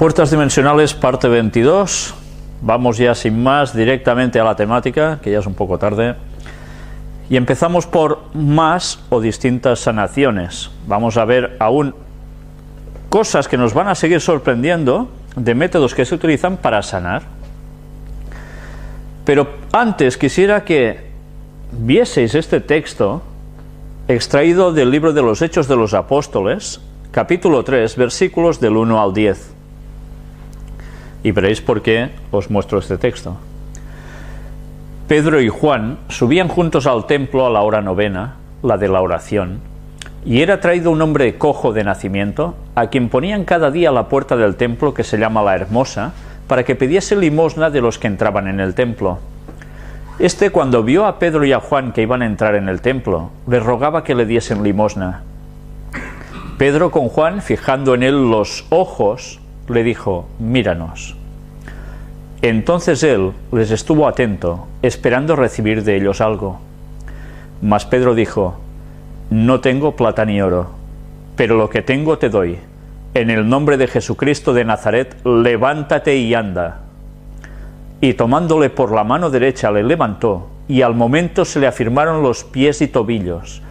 Puertas dimensionales, parte 22. Vamos ya sin más directamente a la temática, que ya es un poco tarde. Y empezamos por más o distintas sanaciones. Vamos a ver aún cosas que nos van a seguir sorprendiendo de métodos que se utilizan para sanar. Pero antes quisiera que vieseis este texto extraído del libro de los Hechos de los Apóstoles, capítulo 3, versículos del 1 al 10. Y veréis por qué os muestro este texto. Pedro y Juan subían juntos al templo a la hora novena, la de la oración, y era traído un hombre cojo de nacimiento, a quien ponían cada día a la puerta del templo, que se llama la Hermosa, para que pidiese limosna de los que entraban en el templo. Este, cuando vio a Pedro y a Juan que iban a entrar en el templo, les rogaba que le diesen limosna. Pedro, con Juan, fijando en él los ojos, le dijo: míranos. Entonces él les estuvo atento, esperando recibir de ellos algo. Mas Pedro dijo: no tengo plata ni oro, pero lo que tengo te doy. En el nombre de Jesucristo de Nazaret, levántate y anda. Y tomándole por la mano derecha le levantó, y al momento se le afirmaron los pies y tobillos.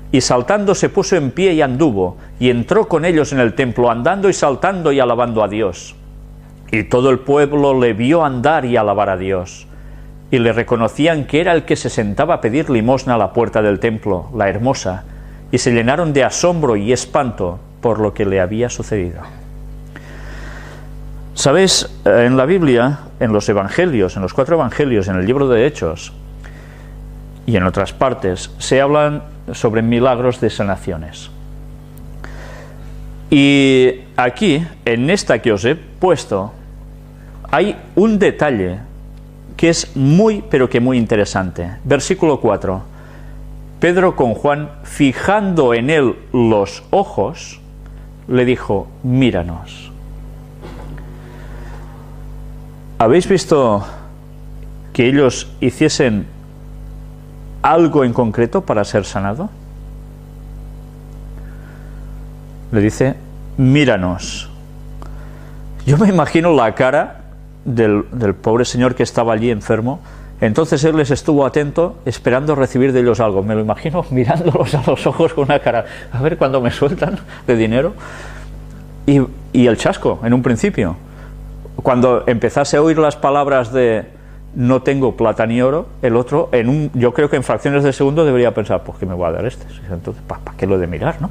Y saltando se puso en pie y anduvo, y entró con ellos en el templo, andando y saltando y alabando a Dios. Y todo el pueblo le vio andar y alabar a Dios, y le reconocían que era el que se sentaba a pedir limosna a la puerta del templo, la Hermosa, y se llenaron de asombro y espanto por lo que le había sucedido. Sabéis, en la Biblia, en los evangelios, en los 4 evangelios, en el libro de Hechos y en otras partes, se hablan sobre milagros de sanaciones. Y aquí, en esta que os he puesto, hay un detalle que es muy, pero que muy interesante. Versículo 4. Pedro, con Juan, fijando en él los ojos, le dijo: míranos. ¿Habéis visto que ellos hiciesen algo en concreto para ser sanado? Le dice: míranos. Yo me imagino la cara del pobre señor que estaba allí enfermo. Entonces él les estuvo atento, esperando recibir de ellos algo. Me lo imagino mirándolos a los ojos con una cara: a ver cuándo me sueltan de dinero. Y el chasco, en un principio. Cuando empezase a oír las palabras de no tengo plata ni oro, el otro, yo creo que en fracciones de segundo debería pensar: pues ¿qué me va a dar este? Entonces, ¿para qué lo he de mirar, no?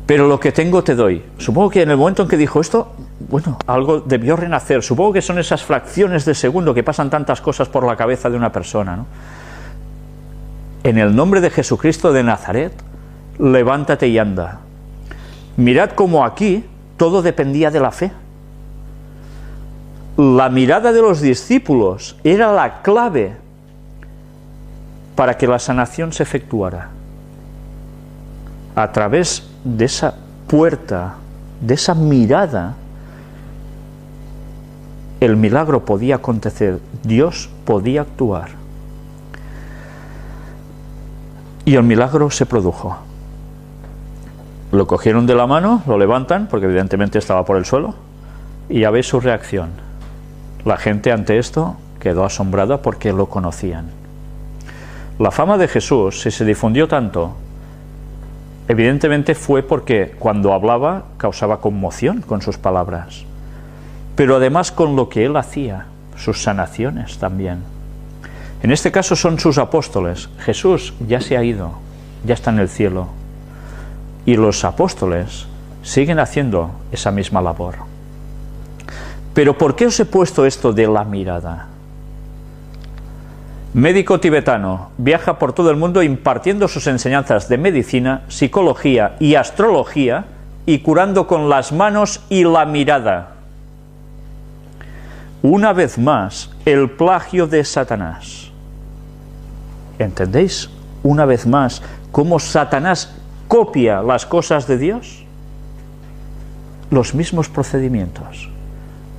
Pero lo que tengo te doy. Supongo que en el momento en que dijo esto, bueno, algo debió renacer. Supongo que son esas fracciones de segundo que pasan tantas cosas por la cabeza de una persona, ¿no? En el nombre de Jesucristo de Nazaret, levántate y anda. Mirad cómo aquí todo dependía de la fe. La mirada de los discípulos era la clave para que la sanación se efectuara. A través de esa puerta, de esa mirada, el milagro podía acontecer, Dios podía actuar. Y el milagro se produjo. Lo cogieron de la mano, lo levantan, porque evidentemente estaba por el suelo, y ya veis su reacción. La gente ante esto quedó asombrada porque lo conocían. La fama de Jesús, si se difundió tanto, evidentemente fue porque cuando hablaba causaba conmoción con sus palabras, pero además con lo que él hacía, sus sanaciones también. En este caso son sus apóstoles. Jesús ya se ha ido, ya está en el cielo, y los apóstoles siguen haciendo esa misma labor. Pero ¿por qué os he puesto esto de la mirada? Médico tibetano, viaja por todo el mundo impartiendo sus enseñanzas de medicina, psicología y astrología, y curando con las manos y la mirada. Una vez más, el plagio de Satanás. ¿Entendéis? Una vez más, cómo Satanás copia las cosas de Dios. Los mismos procedimientos,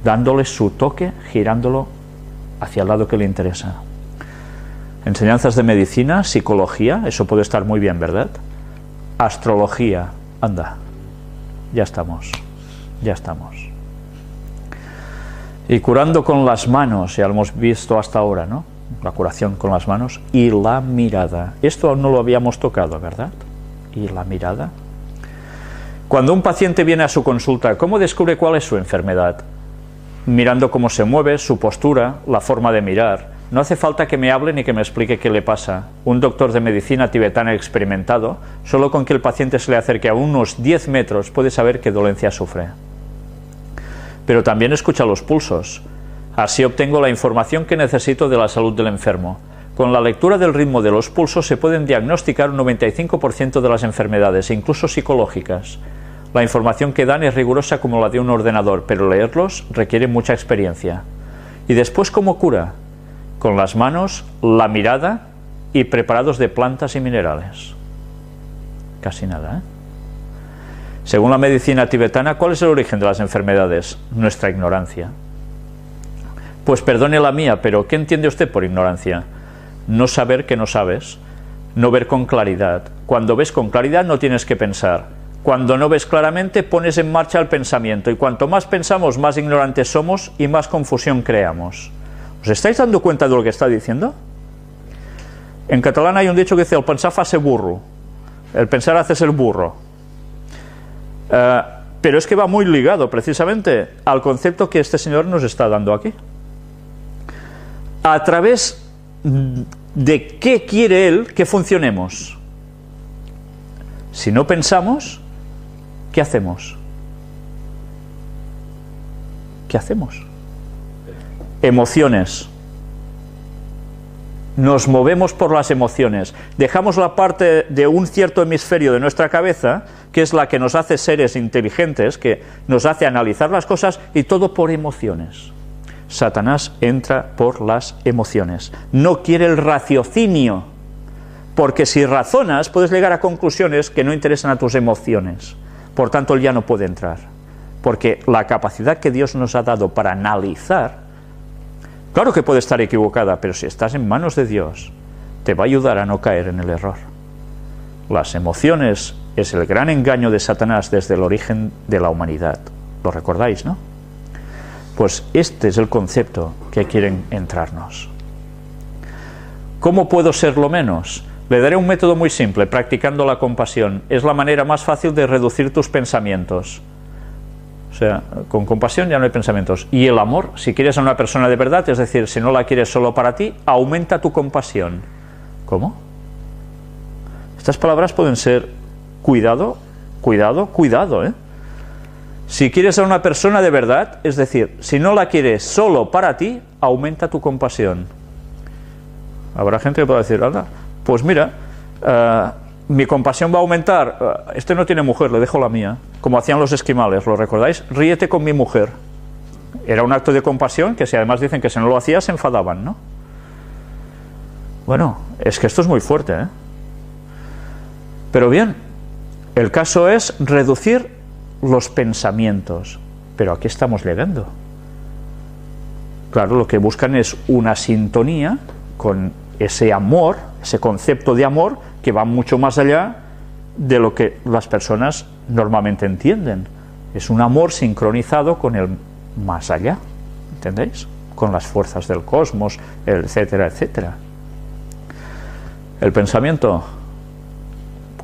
dándole su toque, girándolo hacia el lado que le interesa. Enseñanzas de medicina, psicología, eso puede estar muy bien, ¿verdad? Astrología, anda, ya estamos. Ya estamos. Y curando con las manos, ya lo hemos visto hasta ahora, ¿no? La curación con las manos y la mirada. Esto aún no lo habíamos tocado, ¿verdad? Y la mirada. Cuando un paciente viene a su consulta, ¿cómo descubre cuál es su enfermedad? Mirando cómo se mueve, su postura, la forma de mirar. No hace falta que me hable ni que me explique qué le pasa. Un doctor de medicina tibetana experimentado, solo con que el paciente se le acerque a unos 10 metros, puede saber qué dolencia sufre. Pero también escucha los pulsos. Así obtengo la información que necesito de la salud del enfermo. Con la lectura del ritmo de los pulsos se pueden diagnosticar un 95% de las enfermedades, incluso psicológicas. La información que dan es rigurosa como la de un ordenador, pero leerlos requiere mucha experiencia. ¿Y después cómo cura? Con las manos, la mirada y preparados de plantas y minerales. Casi nada, ¿eh? Según la medicina tibetana, ¿cuál es el origen de las enfermedades? Nuestra ignorancia. Pues perdone la mía, pero ¿qué entiende usted por ignorancia? No saber que no sabes, no ver con claridad. Cuando ves con claridad no tienes que pensar. Cuando no ves claramente pones en marcha el pensamiento y cuanto más pensamos más ignorantes somos y más confusión creamos. ¿Os estáis dando cuenta de lo que está diciendo? En catalán hay un dicho que dice el pensar fa ser burro. El pensar hace ser burro. Pero es que va muy ligado precisamente al concepto que este señor nos está dando aquí. ¿A través de qué quiere él que funcionemos? Si no pensamos, ¿qué hacemos? ¿Qué hacemos? Emociones. Nos movemos por las emociones. Dejamos la parte de un cierto hemisferio de nuestra cabeza, que es la que nos hace seres inteligentes, que nos hace analizar las cosas, y todo por emociones. Satanás entra por las emociones. No quiere el raciocinio, porque si razonas puedes llegar a conclusiones que no interesan a tus emociones. Por tanto, él ya no puede entrar, porque la capacidad que Dios nos ha dado para analizar, claro que puede estar equivocada, pero si estás en manos de Dios, te va a ayudar a no caer en el error. Las emociones es el gran engaño de Satanás desde el origen de la humanidad. ¿Lo recordáis, no? Pues este es el concepto que quieren entrarnos. ¿Cómo puedo serlo menos? Le daré un método muy simple, practicando la compasión. Es la manera más fácil de reducir tus pensamientos. O sea, con compasión ya no hay pensamientos. Y el amor, si quieres a una persona de verdad, es decir, si no la quieres solo para ti, aumenta tu compasión. ¿Cómo? Estas palabras pueden ser cuidado, cuidado, cuidado, ¿eh? Si quieres a una persona de verdad, es decir, si no la quieres solo para ti, aumenta tu compasión. Habrá gente que pueda decir, anda, pues mira, mi compasión va a aumentar. Este no tiene mujer, le dejo la mía. Como hacían los esquimales, ¿lo recordáis? Ríete con mi mujer. Era un acto de compasión que si además dicen que si no lo hacía se enfadaban, ¿no? Bueno, es que esto es muy fuerte, ¿eh? Pero bien, el caso es reducir los pensamientos. Pero ¿a qué estamos llegando? Claro, lo que buscan es una sintonía con ese amor, ese concepto de amor que va mucho más allá de lo que las personas normalmente entienden. Es un amor sincronizado con el más allá, ¿entendéis? Con las fuerzas del cosmos, etcétera, etcétera. El pensamiento,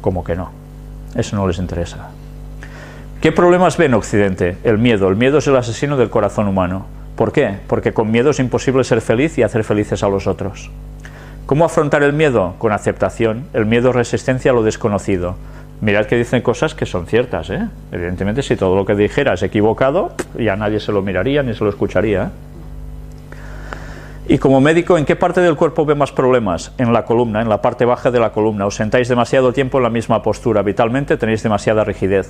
como que no, eso no les interesa. ¿Qué problemas ve en Occidente? El miedo. El miedo es el asesino del corazón humano. ¿Por qué? Porque con miedo es imposible ser feliz y hacer felices a los otros. ¿Cómo afrontar el miedo? Con aceptación. El miedo es resistencia a lo desconocido. Mirad que dicen cosas que son ciertas, ¿eh? Evidentemente, si todo lo que dijera es equivocado, ya nadie se lo miraría ni se lo escucharía. Y como médico, ¿en qué parte del cuerpo ve más problemas? En la columna, en la parte baja de la columna. Os sentáis demasiado tiempo en la misma postura. Vitalmente tenéis demasiada rigidez.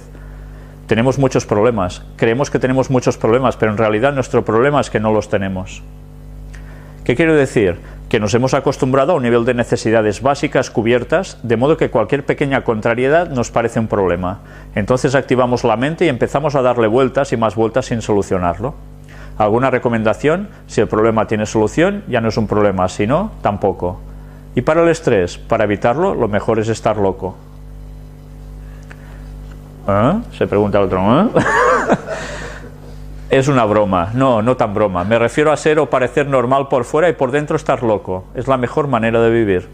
Tenemos muchos problemas. Creemos que tenemos muchos problemas, pero en realidad nuestro problema es que no los tenemos. ¿Qué quiero decir? Que nos hemos acostumbrado a un nivel de necesidades básicas cubiertas, de modo que cualquier pequeña contrariedad nos parece un problema. Entonces activamos la mente y empezamos a darle vueltas y más vueltas sin solucionarlo. ¿Alguna recomendación? Si el problema tiene solución, ya no es un problema, si no, tampoco. Y para el estrés, para evitarlo, lo mejor es estar loco. ¿Eh? Se pregunta el otro, ¿eh? Es una broma, no, no tan broma. Me refiero a ser o parecer normal por fuera y por dentro estar loco. Es la mejor manera de vivir.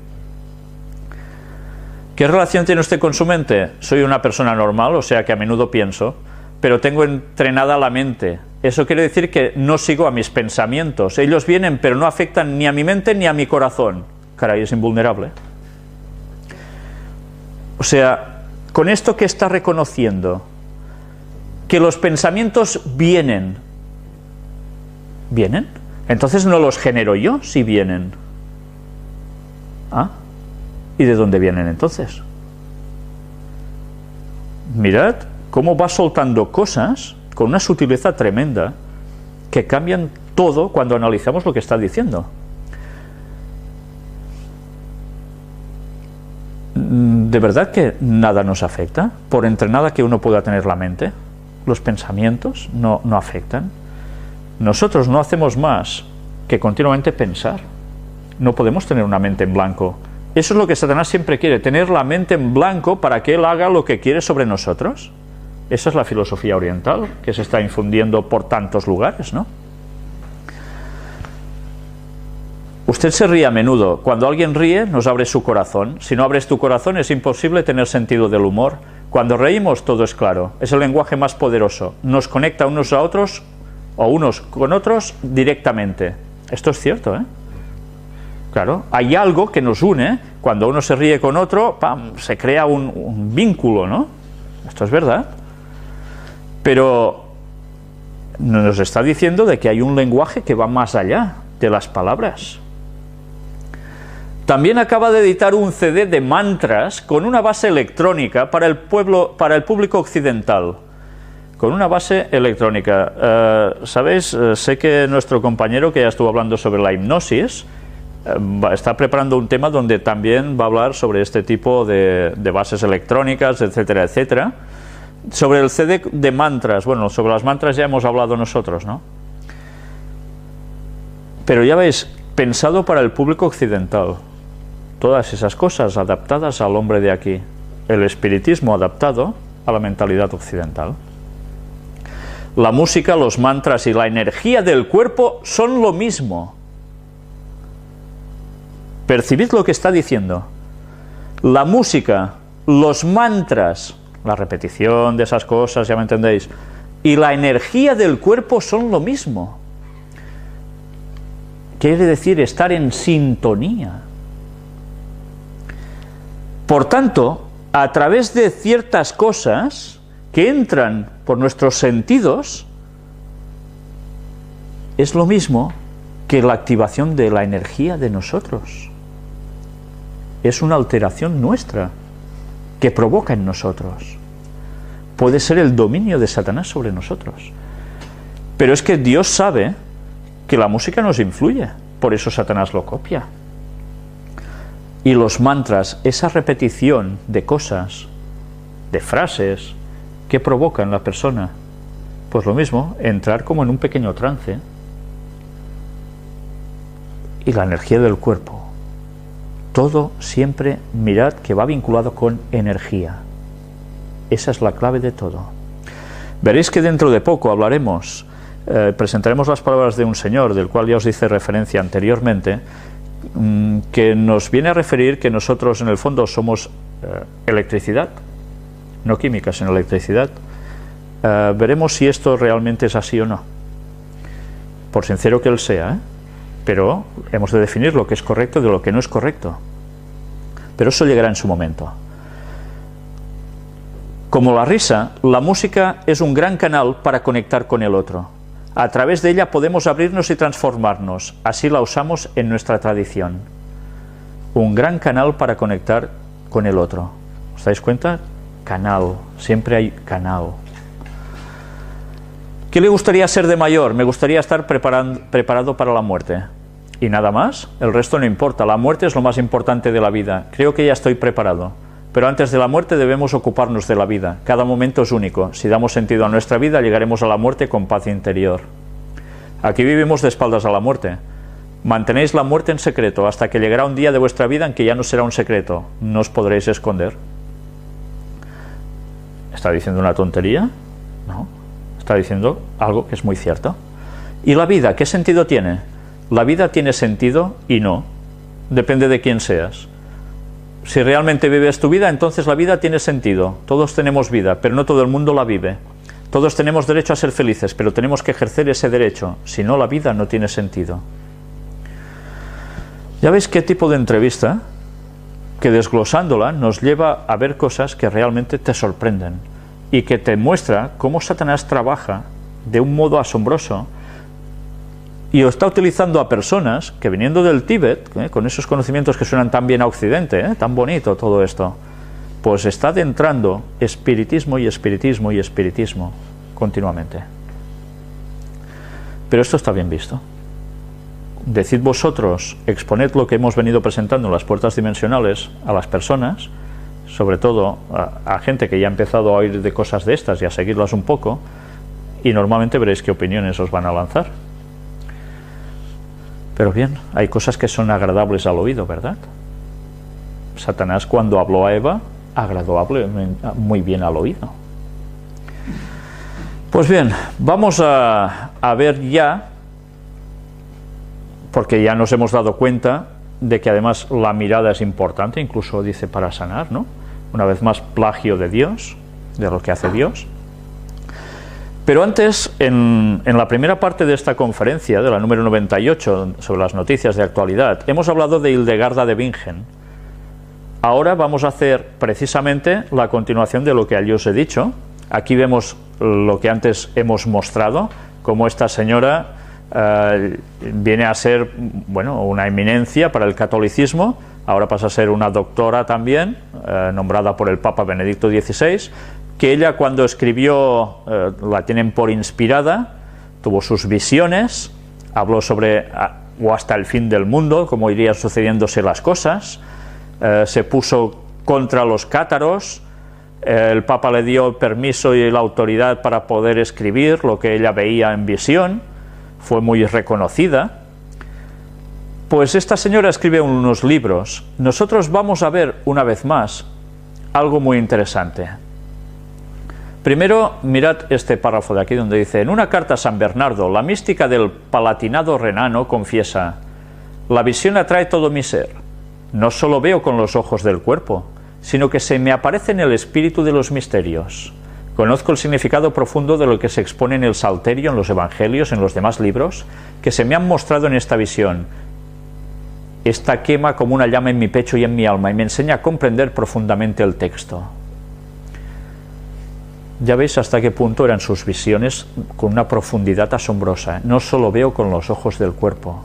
¿Qué relación tiene usted con su mente? Soy una persona normal, o sea que a menudo pienso, pero tengo entrenada la mente. Eso quiere decir que no sigo a mis pensamientos. Ellos vienen, pero no afectan ni a mi mente ni a mi corazón. Caray, es invulnerable. O sea, con esto que está reconociendo, que los pensamientos vienen. ¿Vienen? Entonces no los genero yo si vienen. ¿Ah? ¿Y de dónde vienen entonces? Mirad cómo va soltando cosas con una sutileza tremenda que cambian todo cuando analizamos lo que está diciendo. ¿De verdad que nada nos afecta? Por entrenada que uno pueda tener la mente, los pensamientos no afectan. Nosotros no hacemos más que continuamente pensar. No podemos tener una mente en blanco. Eso es lo que Satanás siempre quiere, tener la mente en blanco para que él haga lo que quiere sobre nosotros. Esa es la filosofía oriental que se está infundiendo por tantos lugares, ¿no? Usted se ríe a menudo. Cuando alguien ríe, nos abre su corazón. Si no abres tu corazón, es imposible tener sentido del humor. Cuando reímos, todo es claro. Es el lenguaje más poderoso. Nos conecta unos a otros, o unos con otros, directamente. Esto es cierto, ¿eh? Claro, hay algo que nos une. Cuando uno se ríe con otro, ¡pam!, se crea un vínculo, ¿no? Esto es verdad. Pero nos está diciendo de que hay un lenguaje que va más allá de las palabras. También acaba de editar un CD de mantras con una base electrónica para el público occidental. Con una base electrónica. ¿Sabéis? Sé que nuestro compañero, que ya estuvo hablando sobre la hipnosis, está preparando un tema donde también va a hablar sobre este tipo de bases electrónicas, etcétera, etcétera. Sobre el CD de mantras, bueno, sobre las mantras ya hemos hablado nosotros, ¿no? Pero ya veis, pensado para el público occidental. Todas esas cosas adaptadas al hombre de aquí. El espiritismo adaptado a la mentalidad occidental. La música, los mantras y la energía del cuerpo son lo mismo. Percibid lo que está diciendo. La música, los mantras, la repetición de esas cosas, ya me entendéis, y la energía del cuerpo son lo mismo. Quiere decir estar en sintonía. Por tanto, a través de ciertas cosas que entran por nuestros sentidos, es lo mismo que la activación de la energía de nosotros. Es una alteración nuestra que provoca en nosotros. Puede ser el dominio de Satanás sobre nosotros. Pero es que Dios sabe que la música nos influye, por eso Satanás lo copia. Y los mantras, esa repetición de cosas, de frases, ¿qué provoca en la persona? Pues lo mismo, entrar como en un pequeño trance. Y la energía del cuerpo. Todo siempre, mirad que va vinculado con energía. Esa es la clave de todo. Veréis que dentro de poco hablaremos, presentaremos las palabras de un señor, del cual ya os hice referencia anteriormente, que nos viene a referir que nosotros en el fondo somos electricidad, no química, sino electricidad. Veremos si esto realmente es así o no, por sincero que él sea, pero hemos de definir lo que es correcto de lo que no es correcto, pero eso llegará en su momento. Como la risa, la música es un gran canal para conectar con el otro. A través de ella podemos abrirnos y transformarnos. Así la usamos en nuestra tradición. Un gran canal para conectar con el otro. ¿Os dais cuenta? Canal. Siempre hay canal. ¿Qué le gustaría ser de mayor? Me gustaría estar preparado para la muerte. Y nada más. El resto no importa. La muerte es lo más importante de la vida. Creo que ya estoy preparado. Pero antes de la muerte debemos ocuparnos de la vida. Cada momento es único. Si damos sentido a nuestra vida, llegaremos a la muerte con paz interior. Aquí vivimos de espaldas a la muerte. Mantenéis la muerte en secreto hasta que llegará un día de vuestra vida en que ya no será un secreto. No os podréis esconder. ¿Está diciendo una tontería? No. Está diciendo algo que es muy cierto. ¿Y la vida qué sentido tiene? La vida tiene sentido y no. Depende de quién seas. Si realmente vives tu vida, entonces la vida tiene sentido. Todos tenemos vida, pero no todo el mundo la vive. Todos tenemos derecho a ser felices, pero tenemos que ejercer ese derecho. Si no, la vida no tiene sentido. ¿Ya veis qué tipo de entrevista? Que desglosándola nos lleva a ver cosas que realmente te sorprenden y que te muestra cómo Satanás trabaja de un modo asombroso y está utilizando a personas que viniendo del Tíbet, con esos conocimientos que suenan tan bien a Occidente, tan bonito todo esto, pues está adentrando espiritismo y espiritismo y espiritismo continuamente. Pero esto está bien visto. Decid vosotros, exponed lo que hemos venido presentando en las puertas dimensionales a las personas, sobre todo a gente que ya ha empezado a oír de cosas de estas y a seguirlas un poco, y normalmente veréis qué opiniones os van a lanzar. Pero bien, hay cosas que son agradables al oído, ¿verdad? Satanás, cuando habló a Eva, agradó muy bien al oído. Pues bien, vamos a ver ya, porque ya nos hemos dado cuenta de que además la mirada es importante, incluso dice para sanar, ¿no? Una vez más, plagio de Dios, de lo que hace Dios. Pero antes, en la primera parte de esta conferencia, de la número 98, sobre las noticias de actualidad, hemos hablado de Hildegarda de Bingen. Ahora vamos a hacer precisamente la continuación de lo que allí os he dicho. Aquí vemos lo que antes hemos mostrado, cómo esta señora viene a ser, bueno, una eminencia para el catolicismo. Ahora pasa a ser una doctora también, nombrada por el Papa Benedicto XVI, que ella cuando escribió, la tienen por inspirada, tuvo sus visiones, habló sobre o hasta el fin del mundo, cómo irían sucediéndose las cosas, se puso contra los cátaros, el Papa le dio el permiso y la autoridad para poder escribir lo que ella veía en visión, fue muy reconocida. Pues esta señora escribe unos libros. Nosotros vamos a ver una vez más algo muy interesante. Primero, mirad este párrafo de aquí donde dice: en una carta a San Bernardo, la mística del Palatinado renano confiesa: la visión atrae todo mi ser. No solo veo con los ojos del cuerpo, sino que se me aparece en el espíritu de los misterios. Conozco el significado profundo de lo que se expone en el Salterio, en los Evangelios, en los demás libros, que se me han mostrado en esta visión. Esta quema como una llama en mi pecho y en mi alma, y me enseña a comprender profundamente el texto. Ya veis hasta qué punto eran sus visiones con una profundidad asombrosa. No solo veo con los ojos del cuerpo.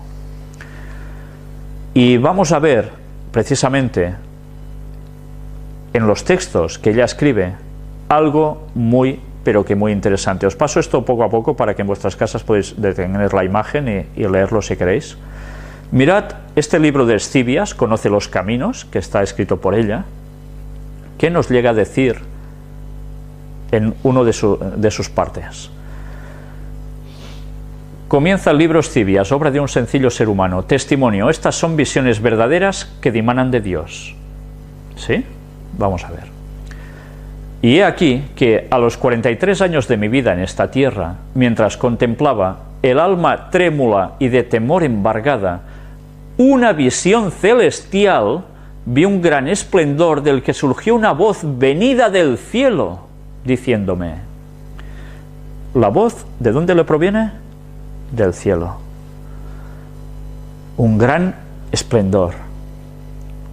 Y vamos a ver, precisamente, en los textos que ella escribe, algo muy, pero que muy interesante. Os paso esto poco a poco para que en vuestras casas podáis detener la imagen y leerlo si queréis. Mirad este libro de Escibias, Conoce los caminos, que está escrito por ella. ¿Qué nos llega a decir en uno de sus partes? Comienza el libro Escibias, obra de un sencillo ser humano. Testimonio: estas son visiones verdaderas que dimanan de Dios. ¿Sí? Vamos a ver. Y he aquí que a los 43 años de mi vida en esta tierra, mientras contemplaba, el alma trémula y de temor embargada, una visión celestial, vi un gran esplendor del que surgió una voz venida del cielo, diciéndome. ¿La voz de dónde le proviene? Del cielo. Un gran esplendor.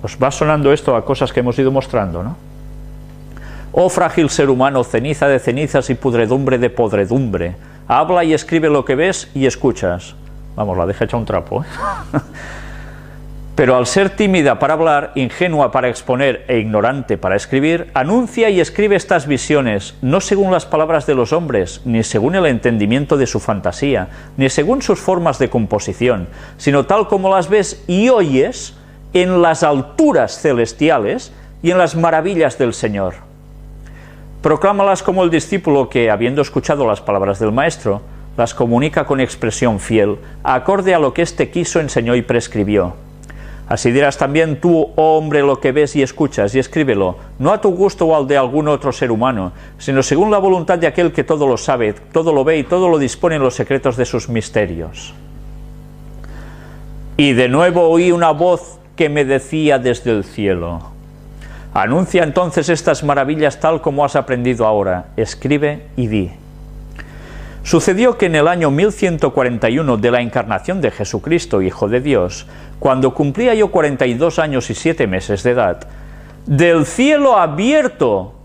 ¿Os va sonando esto a cosas que hemos ido mostrando, no? Oh frágil ser humano, ceniza de cenizas y pudredumbre de podredumbre, habla y escribe lo que ves y escuchas. Vamos, la deja hecha un trapo, ¿eh? Pero al ser tímida para hablar, ingenua para exponer e ignorante para escribir, anuncia y escribe estas visiones, no según las palabras de los hombres, ni según el entendimiento de su fantasía, ni según sus formas de composición, sino tal como las ves y oyes en las alturas celestiales y en las maravillas del Señor. Proclámalas como el discípulo que, habiendo escuchado las palabras del Maestro, las comunica con expresión fiel, acorde a lo que éste quiso, enseñó y prescribió. Así dirás también tú, oh hombre, lo que ves y escuchas, y escríbelo, no a tu gusto o al de algún otro ser humano, sino según la voluntad de aquel que todo lo sabe, todo lo ve y todo lo dispone en los secretos de sus misterios. Y de nuevo oí una voz que me decía desde el cielo: anuncia entonces estas maravillas tal como has aprendido ahora, escribe y di. Sucedió que en el año 1141 de la encarnación de Jesucristo, Hijo de Dios, cuando cumplía yo 42 años y 7 meses de edad, del cielo abierto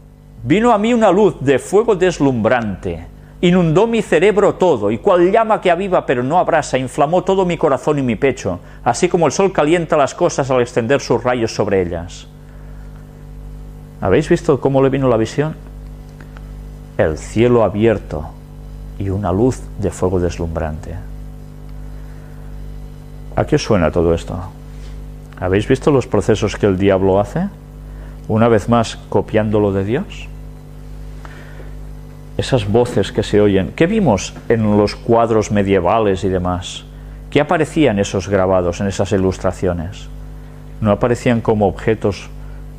vino a mí una luz de fuego deslumbrante, inundó mi cerebro todo, y cual llama que aviva pero no abrasa, inflamó todo mi corazón y mi pecho, así como el sol calienta las cosas al extender sus rayos sobre ellas. ¿Habéis visto cómo le vino la visión? El cielo abierto y una luz de fuego deslumbrante. ¿A qué suena todo esto? ¿Habéis visto los procesos que el diablo hace? Una vez más, copiándolo de Dios. Esas voces que se oyen, ¿qué vimos en los cuadros medievales y demás? ¿Qué aparecían esos grabados, en esas ilustraciones? ¿No aparecían como objetos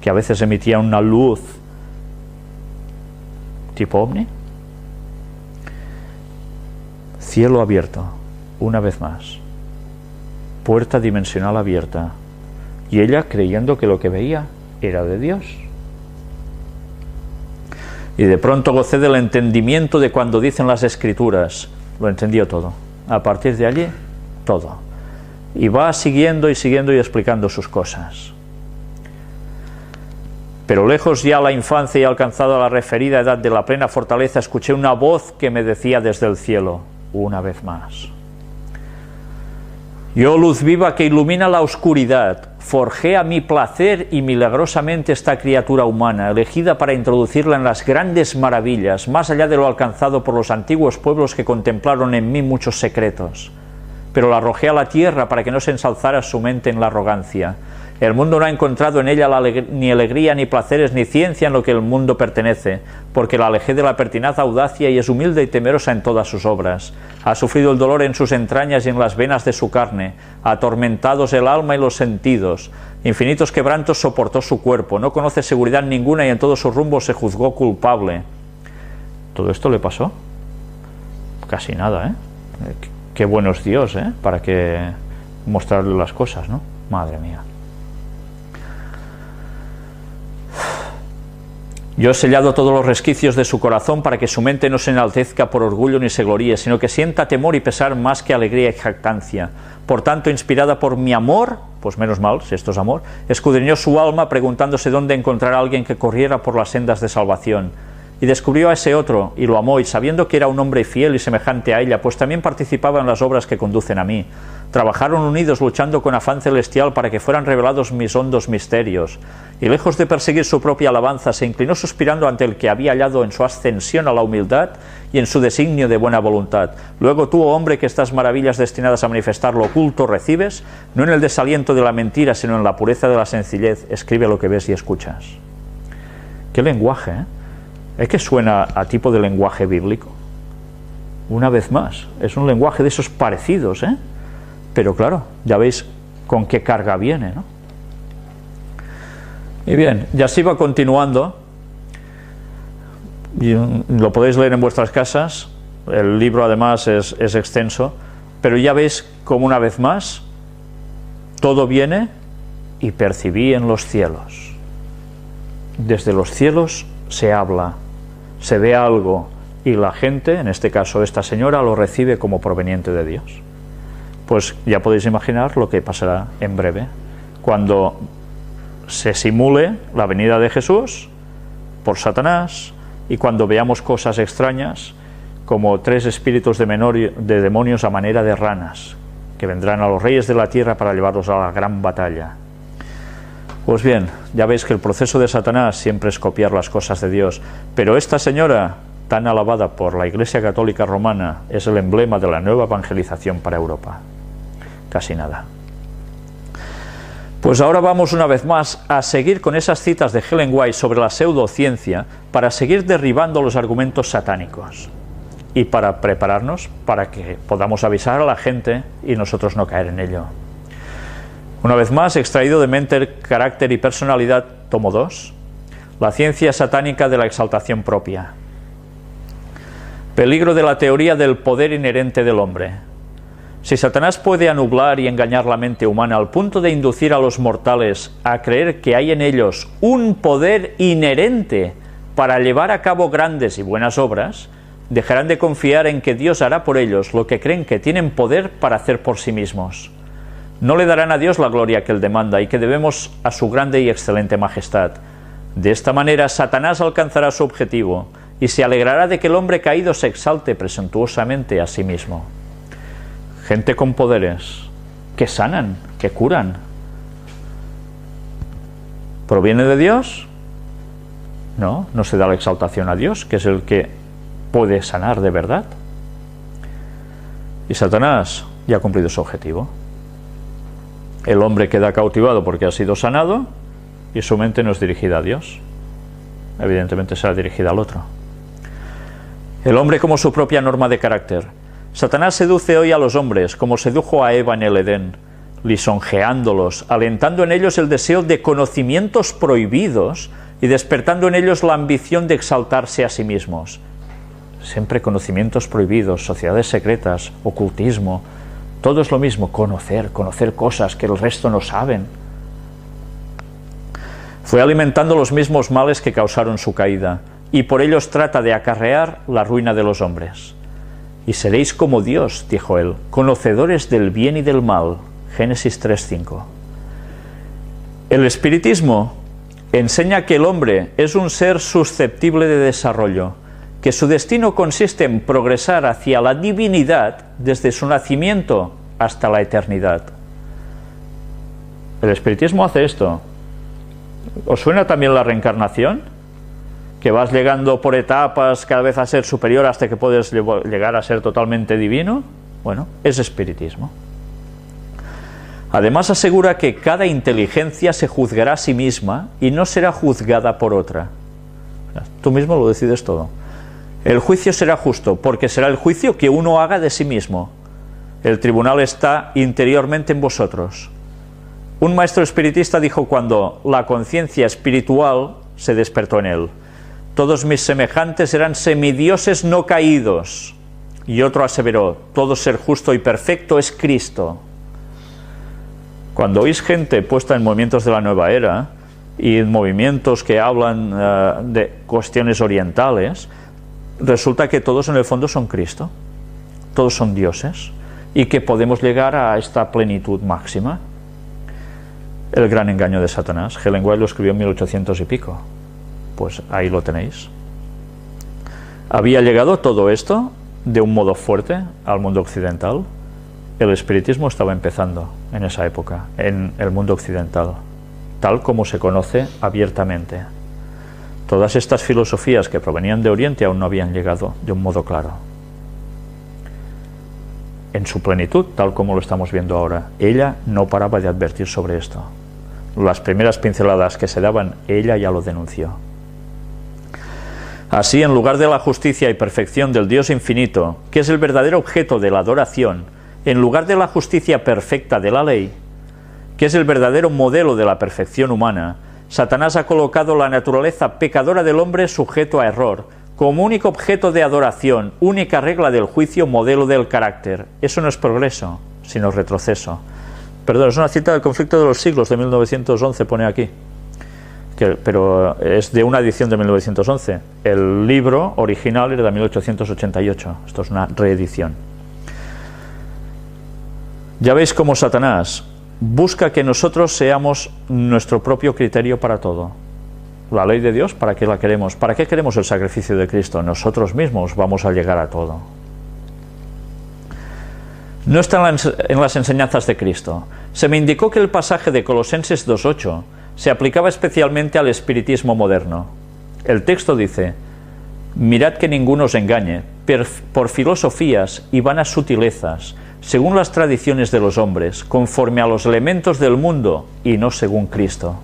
que a veces emitían una luz tipo ovni? Cielo abierto, una vez más. Puerta dimensional abierta. Y ella creyendo que lo que veía era de Dios. Y de pronto gocé del entendimiento de cuando dicen las Escrituras. Lo entendió todo. A partir de allí, todo. Y va siguiendo y explicando sus cosas. Pero lejos ya la infancia y alcanzada la referida edad de la plena fortaleza, escuché una voz que me decía desde el cielo, una vez más: yo, luz viva que ilumina la oscuridad, forjé a mi placer y milagrosamente esta criatura humana, elegida para introducirla en las grandes maravillas, más allá de lo alcanzado por los antiguos pueblos que contemplaron en mí muchos secretos. Pero la arrojé a la tierra para que no se ensalzara su mente en la arrogancia. El mundo no ha encontrado en ella ni alegría, ni placeres, ni ciencia en lo que el mundo pertenece, porque la alejé de la pertinaz audacia y es humilde y temerosa en todas sus obras. Ha sufrido el dolor en sus entrañas y en las venas de su carne, atormentados el alma y los sentidos. Infinitos quebrantos soportó su cuerpo, no conoce seguridad ninguna y en todos sus rumbos se juzgó culpable. ¿Todo esto le pasó? Casi nada, ¿eh? Qué bueno es Dios, ¿eh? Para que mostrarle las cosas, ¿no? Madre mía. Yo he sellado todos los resquicios de su corazón para que su mente no se enaltezca por orgullo ni se gloríe, sino que sienta temor y pesar más que alegría y jactancia. Por tanto, inspirada por mi amor, pues menos mal, si esto es amor, escudriñó su alma preguntándose dónde encontrar a alguien que corriera por las sendas de salvación. Y descubrió a ese otro, y lo amó, y sabiendo que era un hombre fiel y semejante a ella, pues también participaba en las obras que conducen a mí. Trabajaron unidos luchando con afán celestial para que fueran revelados mis hondos misterios. Y lejos de perseguir su propia alabanza, se inclinó suspirando ante el que había hallado en su ascensión a la humildad y en su designio de buena voluntad. Luego tú, oh hombre, que estas maravillas destinadas a manifestar lo oculto recibes, no en el desaliento de la mentira, sino en la pureza de la sencillez, escribe lo que ves y escuchas. ¡Qué lenguaje, eh! ¿Es que suena a tipo de lenguaje bíblico? Una vez más, es un lenguaje de esos parecidos, ¿eh? Pero claro, ya veis con qué carga viene, ¿no? Y bien, ya se va continuando, y lo podéis leer en vuestras casas, el libro además es extenso, pero ya veis como una vez más todo viene y percibí en los cielos. Desde los cielos se habla, se ve algo y la gente, en este caso esta señora, lo recibe como proveniente de Dios. Pues ya podéis imaginar lo que pasará en breve, cuando se simule la venida de Jesús por Satanás y cuando veamos cosas extrañas como 3 espíritus de demonios a manera de ranas que vendrán a los reyes de la tierra para llevarlos a la gran batalla. Pues bien, ya veis que el proceso de Satanás siempre es copiar las cosas de Dios, pero esta señora, tan alabada por la Iglesia Católica Romana, es el emblema de la nueva evangelización para Europa. Casi nada. Pues ahora vamos una vez más a seguir con esas citas de Ellen White sobre la pseudociencia para seguir derribando los argumentos satánicos y para prepararnos para que podamos avisar a la gente y nosotros no caer en ello. Una vez más, extraído de Mente, Carácter y Personalidad, tomo 2, la ciencia satánica de la exaltación propia. Peligro de la teoría del poder inherente del hombre. Si Satanás puede anublar y engañar la mente humana al punto de inducir a los mortales a creer que hay en ellos un poder inherente para llevar a cabo grandes y buenas obras, dejarán de confiar en que Dios hará por ellos lo que creen que tienen poder para hacer por sí mismos. No le darán a Dios la gloria que Él demanda y que debemos a su grande y excelente majestad. De esta manera, Satanás alcanzará su objetivo y se alegrará de que el hombre caído se exalte presuntuosamente a sí mismo. Gente con poderes, que sanan, que curan. ¿Proviene de Dios? No, no se da la exaltación a Dios, que es el que puede sanar de verdad. Y Satanás ya ha cumplido su objetivo. El hombre queda cautivado porque ha sido sanado y su mente no es dirigida a Dios. Evidentemente será dirigida al otro. El hombre como su propia norma de carácter. Satanás seduce hoy a los hombres como sedujo a Eva en el Edén, lisonjeándolos, alentando en ellos el deseo de conocimientos prohibidos y despertando en ellos la ambición de exaltarse a sí mismos. Siempre conocimientos prohibidos, sociedades secretas, ocultismo, todo es lo mismo, conocer cosas que el resto no saben. Fue alimentando los mismos males que causaron su caída, y por ellos trata de acarrear la ruina de los hombres. Y seréis como Dios, dijo él, conocedores del bien y del mal. Génesis 3:5. El espiritismo enseña que el hombre es un ser susceptible de desarrollo, que su destino consiste en progresar hacia la divinidad desde su nacimiento hasta la eternidad. El espiritismo hace esto. ¿Os suena también la reencarnación? Que vas llegando por etapas cada vez a ser superior hasta que puedes llegar a ser totalmente divino. Bueno, es espiritismo. Además asegura que cada inteligencia se juzgará a sí misma y no será juzgada por otra. Tú mismo lo decides todo. El juicio será justo porque será el juicio que uno haga de sí mismo. El tribunal está interiormente en vosotros. Un maestro espiritista dijo cuando la conciencia espiritual se despertó en él: todos mis semejantes eran semidioses no caídos. Y otro aseveró: todo ser justo y perfecto es Cristo. Cuando oís gente puesta en movimientos de la nueva era y en movimientos que hablan de cuestiones orientales, resulta que todos en el fondo son Cristo, todos son dioses, y que podemos llegar a esta plenitud máxima. El gran engaño de Satanás. Helen White lo escribió en 1800 y pico. Pues ahí lo tenéis. Había llegado todo esto de un modo fuerte al mundo occidental. El espiritismo estaba empezando en esa época, en el mundo occidental, tal como se conoce abiertamente. Todas estas filosofías que provenían de Oriente aún no habían llegado de un modo claro. En su plenitud, tal como lo estamos viendo ahora. Ella no paraba de advertir sobre esto. Las primeras pinceladas que se daban, ella ya lo denunció. Así, en lugar de la justicia y perfección del Dios infinito, que es el verdadero objeto de la adoración, en lugar de la justicia perfecta de la ley, que es el verdadero modelo de la perfección humana, Satanás ha colocado la naturaleza pecadora del hombre sujeto a error, como único objeto de adoración, única regla del juicio, modelo del carácter. Eso no es progreso, sino retroceso. Perdón, es una cita del Conflicto de los Siglos de 1911, pone aquí. Pero es de una edición de 1911. El libro original era de 1888. Esto es una reedición. Ya veis cómo Satanás busca que nosotros seamos nuestro propio criterio para todo. La ley de Dios, ¿para qué la queremos? ¿Para qué queremos el sacrificio de Cristo? Nosotros mismos vamos a llegar a todo. No está en las enseñanzas de Cristo. Se me indicó que el pasaje de Colosenses 2:8 se aplicaba especialmente al espiritismo moderno. El texto dice: mirad que ninguno os engañe por filosofías y vanas sutilezas, según las tradiciones de los hombres, conforme a los elementos del mundo y no según Cristo.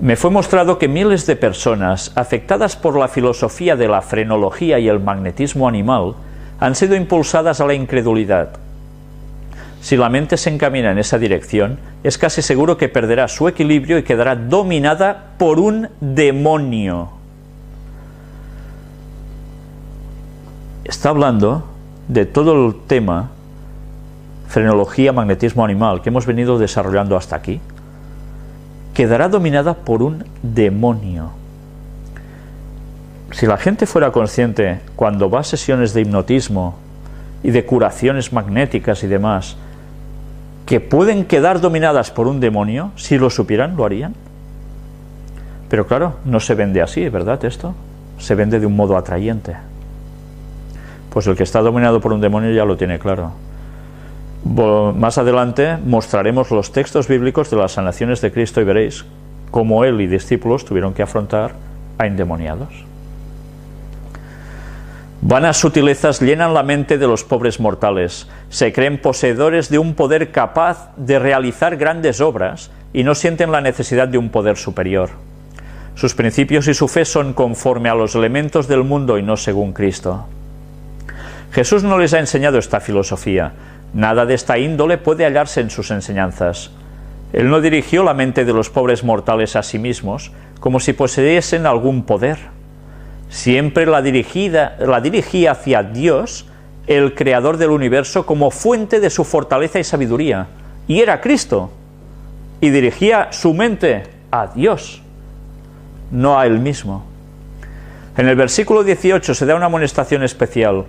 Me fue mostrado que miles de personas afectadas por la filosofía de la frenología y el magnetismo animal han sido impulsadas a la incredulidad. si la mente se encamina en esa dirección, es casi seguro que perderá su equilibrio y quedará dominada por un demonio. Está hablando de todo el tema frenología, magnetismo animal que hemos venido desarrollando hasta aquí. Quedará dominada por un demonio. Si la gente fuera consciente cuando va a sesiones de hipnotismo y de curaciones magnéticas y demás, que pueden quedar dominadas por un demonio, si lo supieran, lo harían. Pero claro, no se vende así, ¿verdad esto? Se vende de un modo atrayente. Pues el que está dominado por un demonio ya lo tiene claro. Más adelante mostraremos los textos bíblicos de las sanaciones de Cristo y veréis cómo él y discípulos tuvieron que afrontar a endemoniados. Vanas sutilezas llenan la mente de los pobres mortales. Se creen poseedores de un poder capaz de realizar grandes obras y no sienten la necesidad de un poder superior. Sus principios y su fe son conforme a los elementos del mundo y no según Cristo. Jesús no les ha enseñado esta filosofía. Nada de esta índole puede hallarse en sus enseñanzas. Él no dirigió la mente de los pobres mortales a sí mismos como si poseyesen algún poder. Siempre la dirigía hacia Dios, el creador del universo, como fuente de su fortaleza y sabiduría. Y era Cristo. Y dirigía su mente a Dios, no a él mismo. En el versículo 18 se da una amonestación especial.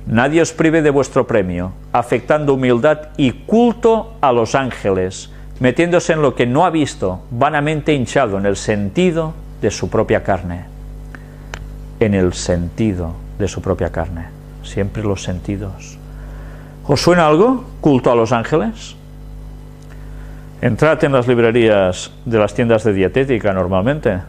Nadie os prive de vuestro premio, afectando humildad y culto a los ángeles, metiéndose en lo que no ha visto, vanamente hinchado en el sentido de su propia carne. En el sentido de su propia carne. Siempre los sentidos. ¿Os suena algo? ¿Culto a los ángeles? Entrad en las librerías de las tiendas de dietética normalmente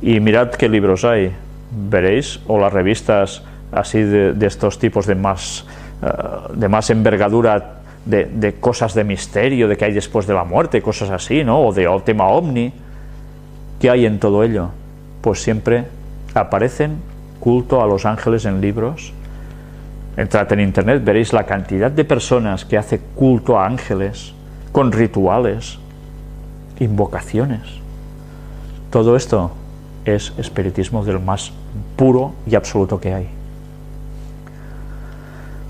y mirad qué libros hay. Veréis, o las revistas así de estos tipos de más envergadura, de cosas de misterio, de que hay después de la muerte, cosas así, ¿no? O de tema ovni. ¿Qué hay en todo ello? Pues siempre aparecen culto a los ángeles en libros. Entrad en internet, veréis la cantidad de personas que hace culto a ángeles, con rituales, invocaciones. Todo esto es espiritismo del más puro y absoluto que hay.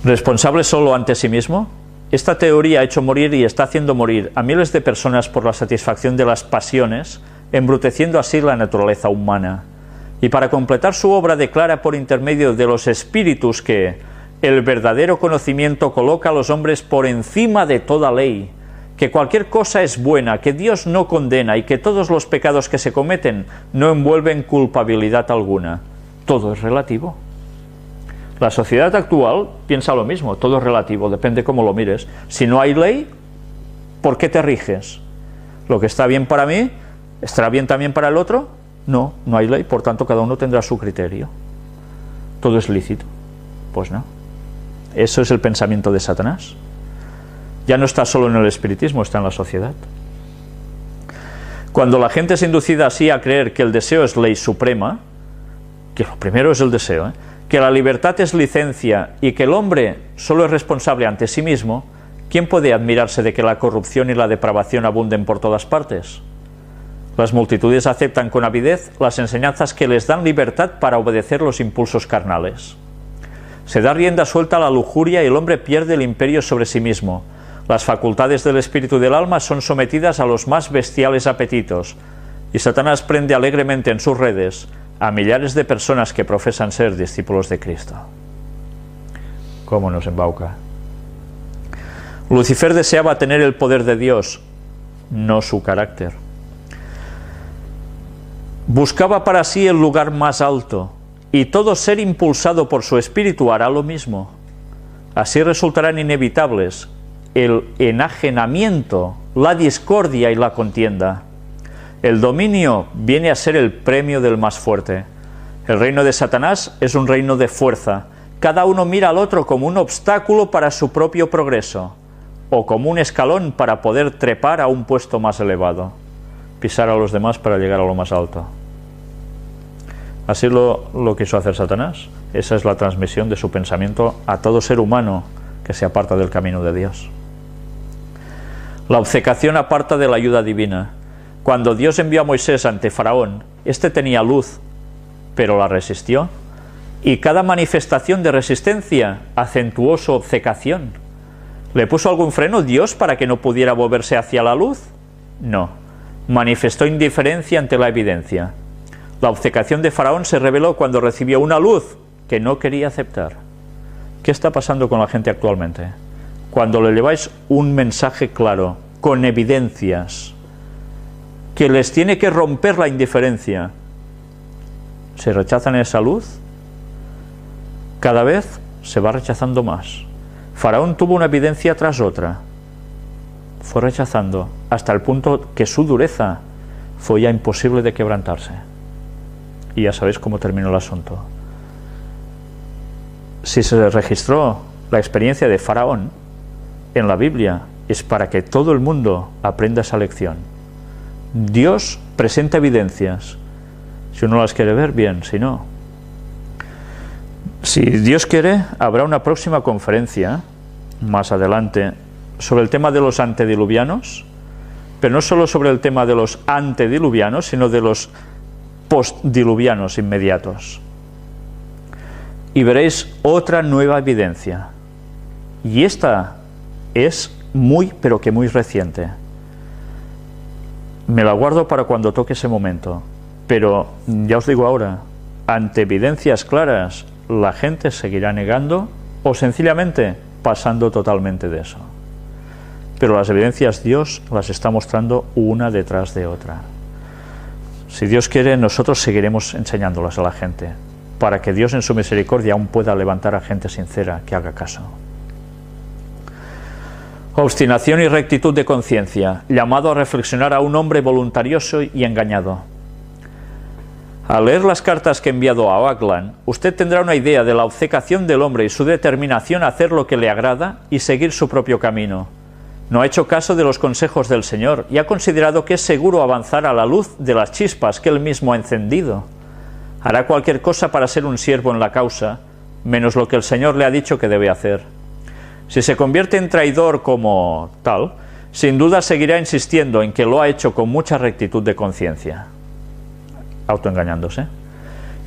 ¿Responsable solo ante sí mismo? Esta teoría ha hecho morir y está haciendo morir a miles de personas por la satisfacción de las pasiones, embruteciendo así la naturaleza humana. Y para completar su obra declara por intermedio de los espíritus que el verdadero conocimiento coloca a los hombres por encima de toda ley, que cualquier cosa es buena, que Dios no condena y que todos los pecados que se cometen no envuelven culpabilidad alguna. Todo es relativo. La sociedad actual piensa lo mismo, todo es relativo, depende cómo lo mires. Si no hay ley, ¿por qué te riges? ¿Lo que está bien para mí, estará bien también para el otro? No, no hay ley, por tanto cada uno tendrá su criterio. ¿Todo es lícito? Pues no. Eso es el pensamiento de Satanás. Ya no está solo en el espiritismo, está en la sociedad. Cuando la gente es inducida así a creer que el deseo es ley suprema, que lo primero es el deseo, que la libertad es licencia y que el hombre solo es responsable ante sí mismo, ¿quién puede admirarse de que la corrupción y la depravación abunden por todas partes? Las multitudes aceptan con avidez las enseñanzas que les dan libertad para obedecer los impulsos carnales. Se da rienda suelta a la lujuria y el hombre pierde el imperio sobre sí mismo. Las facultades del espíritu y del alma son sometidas a los más bestiales apetitos, y Satanás prende alegremente en sus redes a millares de personas que profesan ser discípulos de Cristo. ¿Cómo nos embauca? Lucifer deseaba tener el poder de Dios, no su carácter. Buscaba para sí el lugar más alto, y todo ser impulsado por su espíritu hará lo mismo. Así resultarán inevitables el enajenamiento, la discordia y la contienda. El dominio viene a ser el premio del más fuerte. El reino de Satanás es un reino de fuerza. Cada uno mira al otro como un obstáculo para su propio progreso, o como un escalón para poder trepar a un puesto más elevado, pisar a los demás para llegar a lo más alto. Así lo quiso hacer Satanás. Esa es la transmisión de su pensamiento a todo ser humano que se aparta del camino de Dios. La obcecación aparta de la ayuda divina. Cuando Dios envió a Moisés ante Faraón, este tenía luz, pero la resistió, y cada manifestación de resistencia acentuó su obcecación. ¿Le puso algún freno Dios para que no pudiera volverse hacia la luz? No. Manifestó indiferencia ante la evidencia. La obcecación de Faraón se reveló cuando recibió una luz que no quería aceptar. ¿Qué está pasando con la gente actualmente? Cuando le lleváis un mensaje claro, con evidencias, que les tiene que romper la indiferencia, ¿se rechazan esa luz? Cada vez se va rechazando más. Faraón tuvo una evidencia tras otra. Fue rechazando hasta el punto que su dureza fue ya imposible de quebrantarse. Y ya sabéis cómo terminó el asunto. Si se registró la experiencia de Faraón en la Biblia, es para que todo el mundo aprenda esa lección. Dios presenta evidencias. Si uno las quiere ver, bien, si no. Si Dios quiere, habrá una próxima conferencia, más adelante, sobre el tema de los antediluvianos, pero no solo sobre el tema de los antediluvianos, sino de los postdiluvianos inmediatos. Y veréis otra nueva evidencia. Y esta es muy, pero que muy reciente. Me la guardo para cuando toque ese momento. Pero ya os digo ahora, ante evidencias claras, la gente seguirá negando o sencillamente pasando totalmente de eso. Pero las evidencias Dios las está mostrando una detrás de otra. Si Dios quiere, nosotros seguiremos enseñándolas a la gente, para que Dios en su misericordia aún pueda levantar a gente sincera que haga caso. Obstinación y rectitud de conciencia, llamado a reflexionar a un hombre voluntarioso y engañado. Al leer las cartas que he enviado a Oakland, usted tendrá una idea de la obcecación del hombre y su determinación a hacer lo que le agrada y seguir su propio camino. No ha hecho caso de los consejos del Señor y ha considerado que es seguro avanzar a la luz de las chispas que Él mismo ha encendido. Hará cualquier cosa para ser un siervo en la causa, menos lo que el Señor le ha dicho que debe hacer. Si se convierte en traidor como tal, sin duda seguirá insistiendo en que lo ha hecho con mucha rectitud de conciencia. Autoengañándose.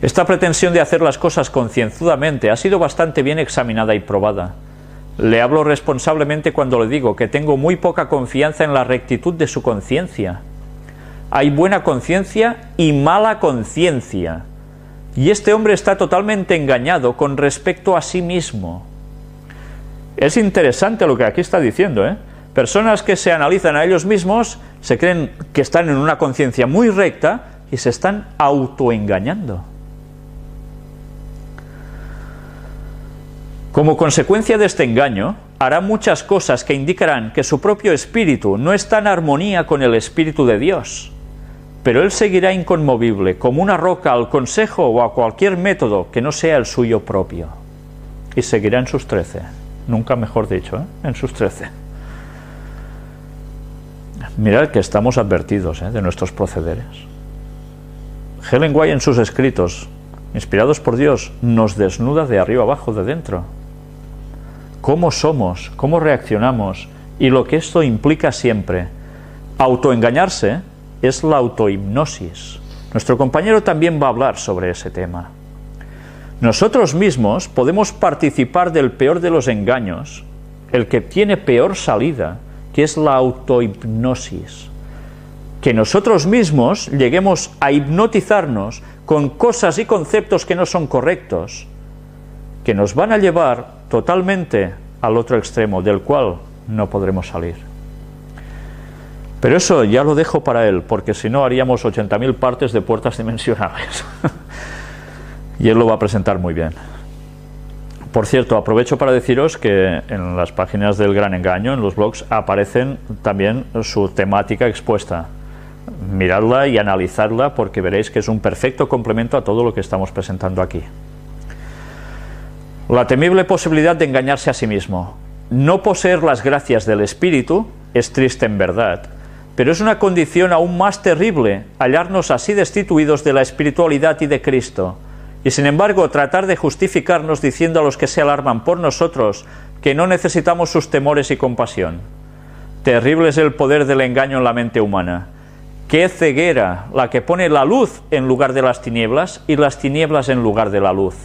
Esta pretensión de hacer las cosas concienzudamente ha sido bastante bien examinada y probada. Le hablo responsablemente cuando le digo que tengo muy poca confianza en la rectitud de su conciencia. Hay buena conciencia y mala conciencia, y este hombre está totalmente engañado con respecto a sí mismo. Es interesante lo que aquí está diciendo, ¿eh? Personas que se analizan a ellos mismos, se creen que están en una conciencia muy recta y se están autoengañando. Como consecuencia de este engaño, hará muchas cosas que indicarán que su propio espíritu no está en armonía con el Espíritu de Dios, pero él seguirá inconmovible, como una roca al consejo o a cualquier método que no sea el suyo propio, y seguirá en sus 13, nunca mejor dicho, en sus 13. Mirad que estamos advertidos de nuestros procederes. Ellen White en sus escritos, inspirados por Dios, nos desnuda de arriba abajo, de dentro. Cómo somos, cómo reaccionamos y lo que esto implica siempre. Autoengañarse es la autohipnosis. Nuestro compañero también va a hablar sobre ese tema. Nosotros mismos podemos participar del peor de los engaños, el que tiene peor salida, que es la autohipnosis. Que nosotros mismos lleguemos a hipnotizarnos con cosas y conceptos que no son correctos, que nos van a llevar totalmente al otro extremo, del cual no podremos salir. Pero eso ya lo dejo para él, porque si no haríamos 80.000 partes de puertas dimensionales. Y él lo va a presentar muy bien. Por cierto, aprovecho para deciros que en las páginas del Gran Engaño, en los blogs, aparecen también su temática expuesta. Miradla y analizadla, porque veréis que es un perfecto complemento a todo lo que estamos presentando aquí. La temible posibilidad de engañarse a sí mismo. No poseer las gracias del Espíritu es triste en verdad, pero es una condición aún más terrible hallarnos así destituidos de la espiritualidad y de Cristo, y sin embargo tratar de justificarnos diciendo a los que se alarman por nosotros que no necesitamos sus temores y compasión. Terrible es el poder del engaño en la mente humana. Qué ceguera la que pone la luz en lugar de las tinieblas y las tinieblas en lugar de la luz.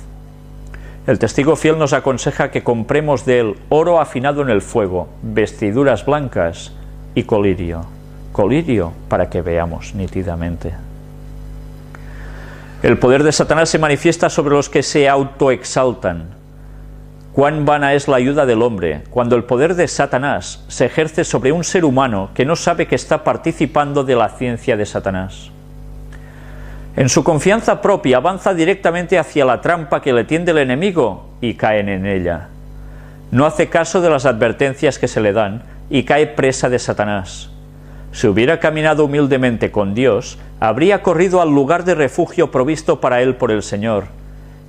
El testigo fiel nos aconseja que compremos de él oro afinado en el fuego, vestiduras blancas y colirio. Colirio para que veamos nítidamente. El poder de Satanás se manifiesta sobre los que se autoexaltan. Cuán vana es la ayuda del hombre cuando el poder de Satanás se ejerce sobre un ser humano que no sabe que está participando de la ciencia de Satanás. En su confianza propia avanza directamente hacia la trampa que le tiende el enemigo y caen en ella. No hace caso de las advertencias que se le dan y cae presa de Satanás. Si hubiera caminado humildemente con Dios, habría corrido al lugar de refugio provisto para él por el Señor.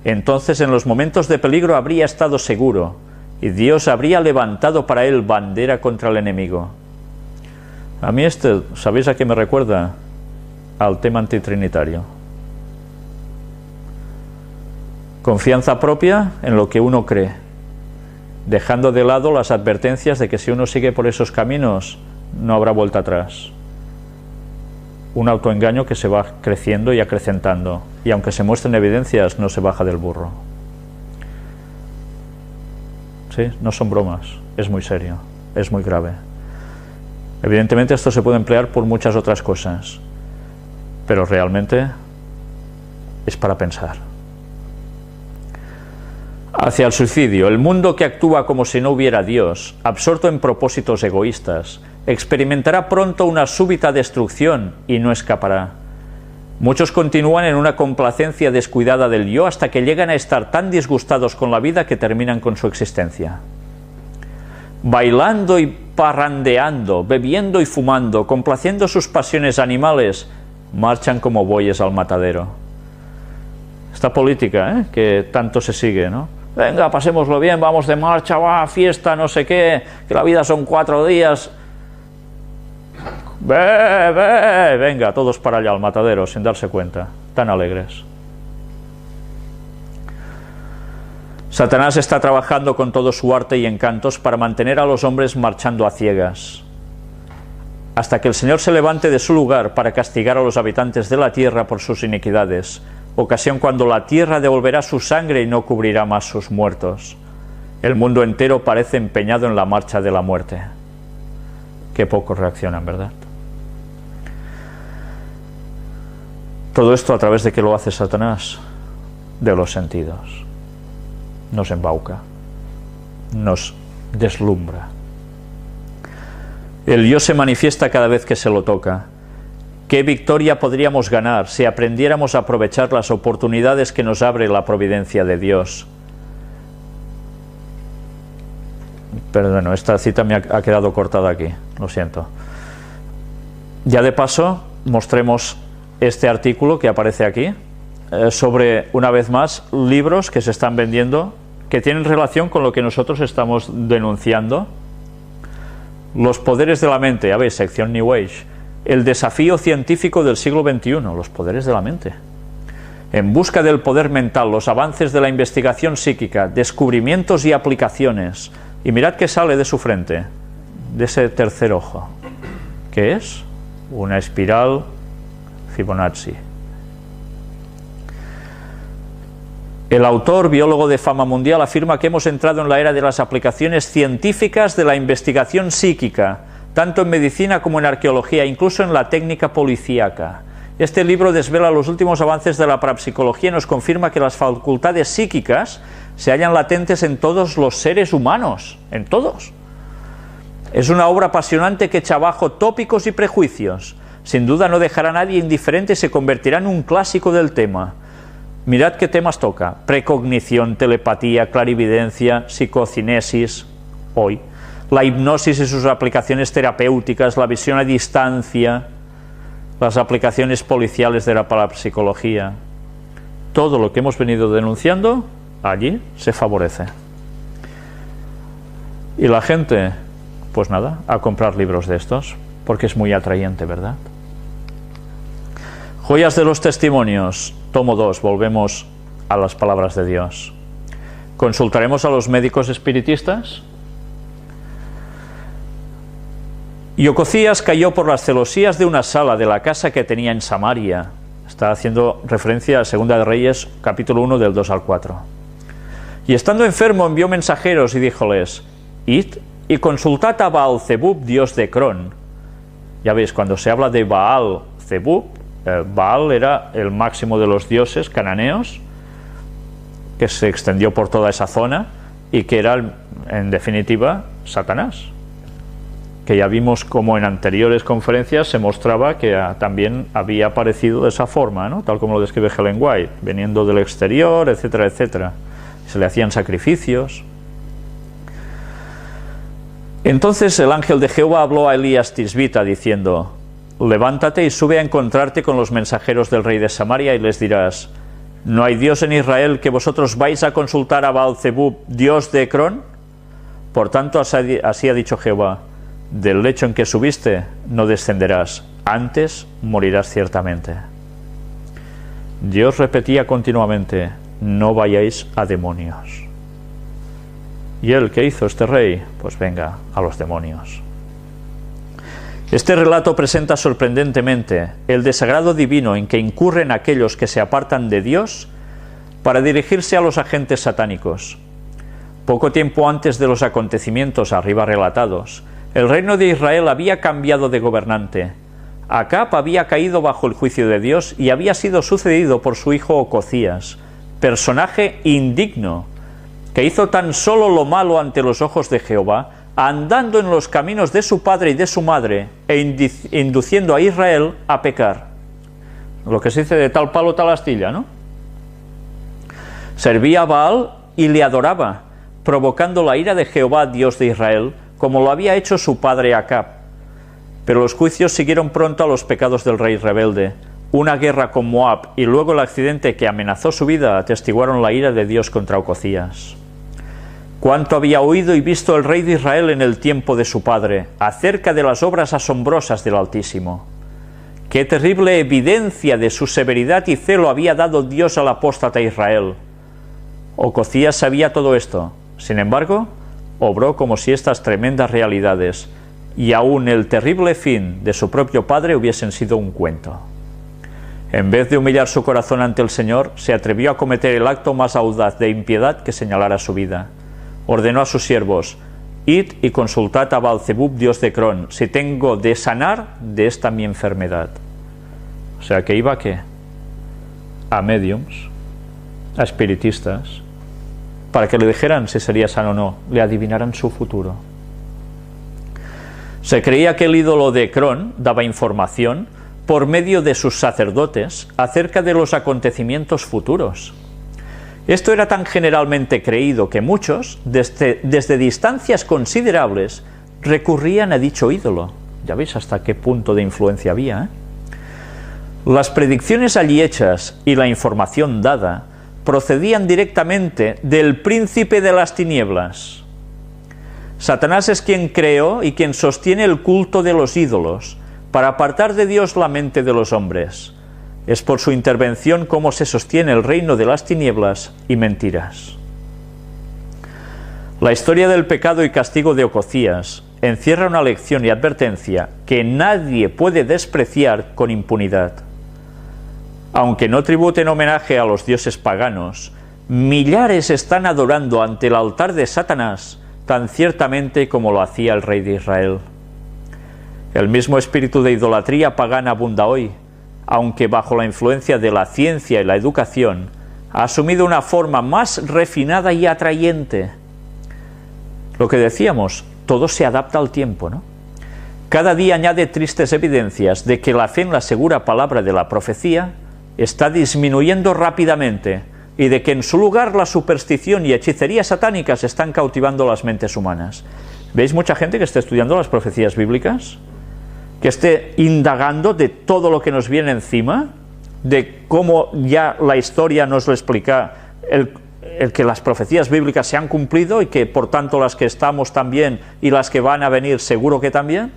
Entonces en los momentos de peligro habría estado seguro, y Dios habría levantado para él bandera contra el enemigo. A mí ¿sabéis a qué me recuerda? Al tema antitrinitario. Confianza propia en lo que uno cree, dejando de lado las advertencias de que si uno sigue por esos caminos, no habrá vuelta atrás. Un autoengaño que se va creciendo y acrecentando, y aunque se muestren evidencias, no se baja del burro. ¿Sí? No son bromas, es muy serio, es muy grave. Evidentemente esto se puede emplear por muchas otras cosas, pero realmente es para pensar. Hacia el suicidio, el mundo que actúa como si no hubiera Dios, absorto en propósitos egoístas, experimentará pronto una súbita destrucción y no escapará. Muchos continúan en una complacencia descuidada del yo hasta que llegan a estar tan disgustados con la vida que terminan con su existencia. Bailando y parrandeando, bebiendo y fumando, complaciendo sus pasiones animales, marchan como bueyes al matadero. Esta política, que tanto se sigue, ¿no? Venga, pasémoslo bien, vamos de marcha, va, fiesta, no sé qué, que la vida son 4 días. Venga, todos para allá al matadero, sin darse cuenta, tan alegres. Satanás está trabajando con todo su arte y encantos para mantener a los hombres marchando a ciegas, hasta que el Señor se levante de su lugar para castigar a los habitantes de la tierra por sus iniquidades, ocasión cuando la tierra devolverá su sangre y no cubrirá más sus muertos. El mundo entero parece empeñado en la marcha de la muerte. Qué pocos reaccionan, ¿verdad? Todo esto a través de qué lo hace Satanás, de los sentidos. Nos embauca, nos deslumbra. El yo se manifiesta cada vez que se lo toca. ¿Qué victoria podríamos ganar si aprendiéramos a aprovechar las oportunidades que nos abre la providencia de Dios? Perdón, esta cita me ha quedado cortada aquí, lo siento. Ya de paso, mostremos este artículo que aparece aquí, sobre, una vez más, libros que se están vendiendo, que tienen relación con lo que nosotros estamos denunciando. Los poderes de la mente, veis, sección New Age. El desafío científico del siglo XXI, los poderes de la mente. En busca del poder mental, los avances de la investigación psíquica, descubrimientos y aplicaciones. Y mirad qué sale de su frente, de ese tercer ojo. ¿Qué es? Una espiral Fibonacci. El autor, biólogo de fama mundial, afirma que hemos entrado en la era de las aplicaciones científicas de la investigación psíquica, tanto en medicina como en arqueología, incluso en la técnica policíaca. Este libro desvela los últimos avances de la parapsicología y nos confirma que las facultades psíquicas se hallan latentes en todos los seres humanos, en todos. Es una obra apasionante que echa abajo tópicos y prejuicios. Sin duda no dejará a nadie indiferente y se convertirá en un clásico del tema. Mirad qué temas toca: precognición, telepatía, clarividencia, psicocinesis, hoy, la hipnosis y sus aplicaciones terapéuticas, la visión a distancia, las aplicaciones policiales de la parapsicología. Todo lo que hemos venido denunciando, allí se favorece. Y la gente, pues nada, a comprar libros de estos, porque es muy atrayente, ¿verdad? Joyas de los testimonios, tomo 2, volvemos a las palabras de Dios. ¿Consultaremos a los médicos espiritistas? Y Ocosías cayó por las celosías de una sala de la casa que tenía en Samaria. Está haciendo referencia a 2 de Reyes, capítulo 1, del 2 al 4. Y estando enfermo envió mensajeros y díjoles: id y consultad a Baal-zebub, dios de Ecrón. Ya veis, cuando se habla de Baal-zebub, Baal era el máximo de los dioses cananeos, que se extendió por toda esa zona y que era, en definitiva, Satanás. Que ya vimos como en anteriores conferencias se mostraba que también había aparecido de esa forma, ¿no? Tal como lo describe Ellen White, viniendo del exterior, etcétera, etcétera. Se le hacían sacrificios. Entonces el ángel de Jehová habló a Elías Tisbita diciendo: levántate y sube a encontrarte con los mensajeros del rey de Samaria y les dirás: ¿no hay Dios en Israel que vosotros vais a consultar a Baal-zebub, dios de Ecrón? Por tanto, así ha dicho Jehová: del lecho en que subiste no descenderás, antes morirás ciertamente. Dios repetía continuamente: no vayáis a demonios. ¿Y él qué hizo, este rey? Pues venga, a los demonios. Este relato presenta sorprendentemente el desagrado divino en que incurren aquellos que se apartan de Dios para dirigirse a los agentes satánicos. Poco tiempo antes de los acontecimientos arriba relatados, el reino de Israel había cambiado de gobernante. Acab había caído bajo el juicio de Dios y había sido sucedido por su hijo Ocosías, personaje indigno, que hizo tan solo lo malo ante los ojos de Jehová, andando en los caminos de su padre y de su madre, e induciendo a Israel a pecar. Lo que se dice de tal palo tal astilla, ¿no? Servía a Baal y le adoraba, provocando la ira de Jehová, Dios de Israel, como lo había hecho su padre Acab. Pero los juicios siguieron pronto a los pecados del rey rebelde. Una guerra con Moab y luego el accidente que amenazó su vida atestiguaron la ira de Dios contra Ocosías. Cuánto había oído y visto el rey de Israel en el tiempo de su padre, acerca de las obras asombrosas del Altísimo. Qué terrible evidencia de su severidad y celo había dado Dios al apóstata Israel. Ocosías sabía todo esto, sin embargo, obró como si estas tremendas realidades y aún el terrible fin de su propio padre hubiesen sido un cuento. En vez de humillar su corazón ante el Señor, se atrevió a cometer el acto más audaz de impiedad que señalara su vida. Ordenó a sus siervos: id y consultad a Baal-zebub, dios de Ecrón, si tengo de sanar de esta mi enfermedad. O sea, que iba ¿a qué? A médiums, a espiritistas, para que le dijeran si sería sano o no, le adivinaran su futuro. Se creía que el ídolo de Ecrón daba información por medio de sus sacerdotes acerca de los acontecimientos futuros. Esto era tan generalmente creído que muchos, desde distancias considerables, recurrían a dicho ídolo. Ya veis hasta qué punto de influencia había, ¿eh? Las predicciones allí hechas y la información dada procedían directamente del príncipe de las tinieblas. Satanás es quien creó y quien sostiene el culto de los ídolos para apartar de Dios la mente de los hombres. Es por su intervención como se sostiene el reino de las tinieblas y mentiras. La historia del pecado y castigo de Ocosías encierra una lección y advertencia que nadie puede despreciar con impunidad. Aunque no tributen homenaje a los dioses paganos, millares están adorando ante el altar de Satanás tan ciertamente como lo hacía el rey de Israel. El mismo espíritu de idolatría pagana abunda hoy, aunque bajo la influencia de la ciencia y la educación, ha asumido una forma más refinada y atrayente. Lo que decíamos, todo se adapta al tiempo, ¿no? Cada día añade tristes evidencias de que la fe en la segura palabra de la profecía está disminuyendo rápidamente y de que en su lugar la superstición y hechicería satánicas están cautivando las mentes humanas. ¿Veis mucha gente que está estudiando las profecías bíblicas? Que esté indagando de todo lo que nos viene encima, de cómo ya la historia nos lo explica, el que las profecías bíblicas se han cumplido y que por tanto las que estamos también y las que van a venir seguro que también.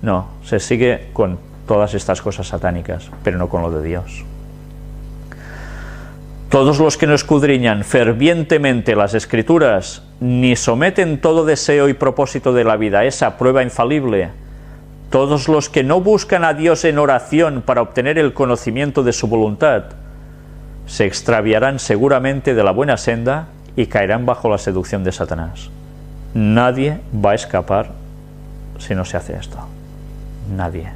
No, se sigue con todas estas cosas satánicas, pero no con lo de Dios. Todos los que no escudriñan fervientemente las Escrituras, ni someten todo deseo y propósito de la vida a esa prueba infalible, todos los que no buscan a Dios en oración para obtener el conocimiento de su voluntad, se extraviarán seguramente de la buena senda y caerán bajo la seducción de Satanás. Nadie va a escapar si no se hace esto. Nadie.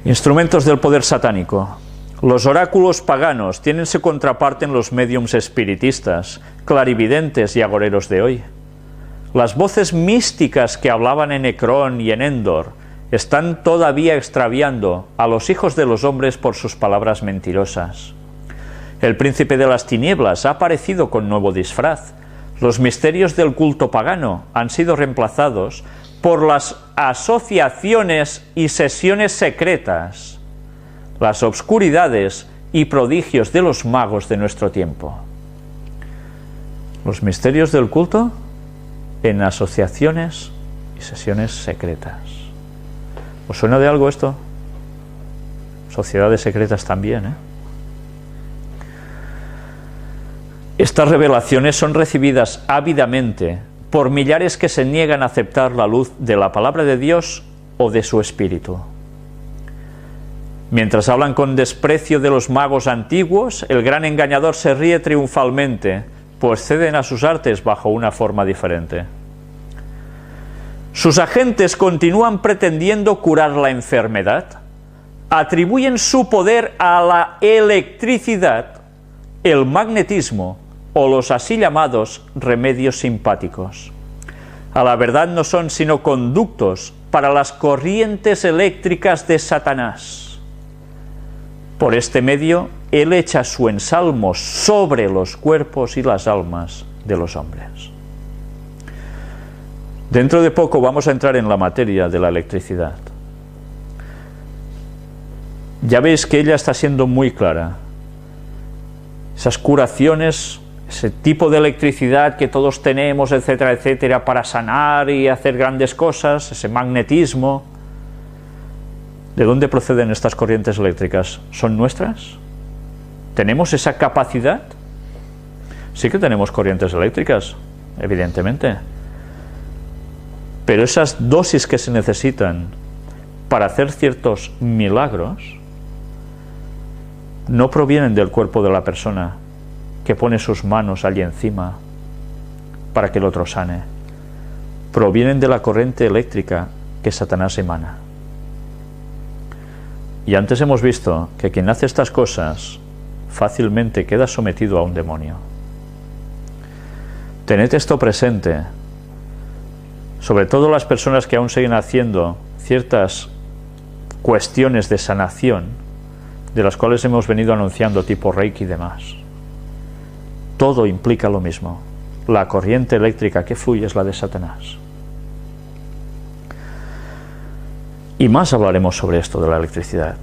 Instrumentos del poder satánico. Los oráculos paganos tienen su contraparte en los médiums espiritistas, clarividentes y agoreros de hoy. Las voces místicas que hablaban en Ecrón y en Endor están todavía extraviando a los hijos de los hombres por sus palabras mentirosas. El príncipe de las tinieblas ha aparecido con nuevo disfraz. Los misterios del culto pagano han sido reemplazados por las asociaciones y sesiones secretas, las obscuridades y prodigios de los magos de nuestro tiempo. Los misterios del culto en asociaciones y sesiones secretas. ¿Os suena de algo esto? Sociedades secretas también, ¿eh? Estas revelaciones son recibidas ávidamente por millares que se niegan a aceptar la luz de la palabra de Dios o de su espíritu. Mientras hablan con desprecio de los magos antiguos, el gran engañador se ríe triunfalmente, pues ceden a sus artes bajo una forma diferente. Sus agentes continúan pretendiendo curar la enfermedad, atribuyen su poder a la electricidad, el magnetismo o los así llamados remedios simpáticos. A la verdad no son sino conductos para las corrientes eléctricas de Satanás. Por este medio, él echa su ensalmo sobre los cuerpos y las almas de los hombres. Dentro de poco vamos a entrar en la materia de la electricidad. Ya veis que ella está siendo muy clara. Esas curaciones, ese tipo de electricidad que todos tenemos, etcétera, etcétera, para sanar y hacer grandes cosas, ese magnetismo. ¿De dónde proceden estas corrientes eléctricas? ¿Son nuestras? ¿Tenemos esa capacidad? Sí que tenemos corrientes eléctricas, evidentemente. Pero esas dosis que se necesitan para hacer ciertos milagros no provienen del cuerpo de la persona que pone sus manos allí encima para que el otro sane. Provienen de la corriente eléctrica que Satanás emana. Y antes hemos visto que quien hace estas cosas fácilmente queda sometido a un demonio. Tened esto presente, sobre todo las personas que aún siguen haciendo ciertas cuestiones de sanación, de las cuales hemos venido anunciando, tipo Reiki y demás. Todo implica lo mismo. La corriente eléctrica que fluye es la de Satanás. Y más hablaremos sobre esto de la electricidad.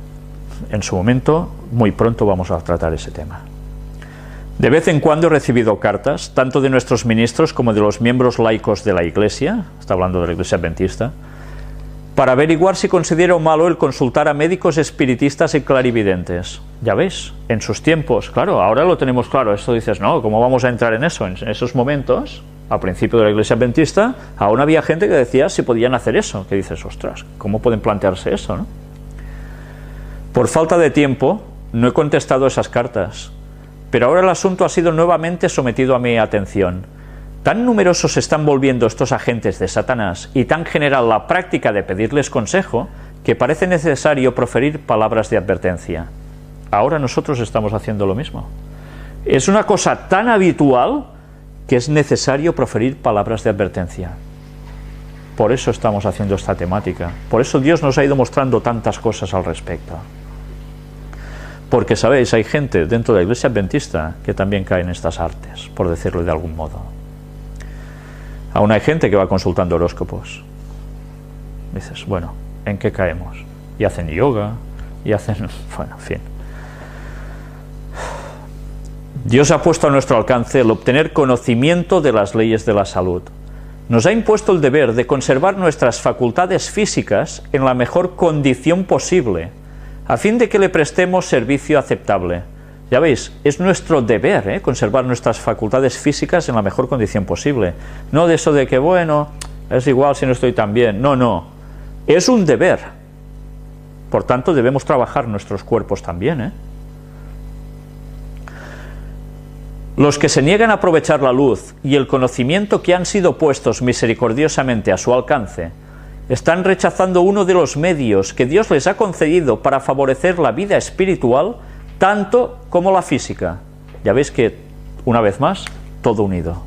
En su momento, muy pronto vamos a tratar ese tema. De vez en cuando he recibido cartas, tanto de nuestros ministros como de los miembros laicos de la Iglesia, está hablando de la Iglesia Adventista, para averiguar si considero malo el consultar a médicos espiritistas y clarividentes. Ya veis, en sus tiempos, claro, ahora lo tenemos claro, esto dices, no, ¿cómo vamos a entrar en eso? En esos momentos, al principio de la Iglesia Adventista, aún había gente que decía si podían hacer eso, que dices, ostras, ¿cómo pueden plantearse eso, no? Por falta de tiempo, no he contestado esas cartas, pero ahora el asunto ha sido nuevamente sometido a mi atención. Tan numerosos se están volviendo estos agentes de Satanás y tan general la práctica de pedirles consejo que parece necesario proferir palabras de advertencia. Ahora nosotros estamos haciendo lo mismo. Es una cosa tan habitual que es necesario proferir palabras de advertencia. Por eso estamos haciendo esta temática. Por eso Dios nos ha ido mostrando tantas cosas al respecto. Porque, sabéis, hay gente dentro de la Iglesia Adventista que también cae en estas artes, por decirlo de algún modo. Aún hay gente que va consultando horóscopos. Dices, bueno, ¿en qué caemos? Y hacen yoga, y hacen... bueno, en fin. Dios ha puesto a nuestro alcance el obtener conocimiento de las leyes de la salud. Nos ha impuesto el deber de conservar nuestras facultades físicas en la mejor condición posible, a fin de que le prestemos servicio aceptable. Ya veis, es nuestro deber conservar nuestras facultades físicas en la mejor condición posible. No de eso de que, bueno, es igual si no estoy tan bien. No, no. Es un deber. Por tanto, debemos trabajar nuestros cuerpos también. Los que se niegan a aprovechar la luz y el conocimiento que han sido puestos misericordiosamente a su alcance, están rechazando uno de los medios que Dios les ha concedido para favorecer la vida espiritual tanto como la física. Ya veis que, una vez más, todo unido.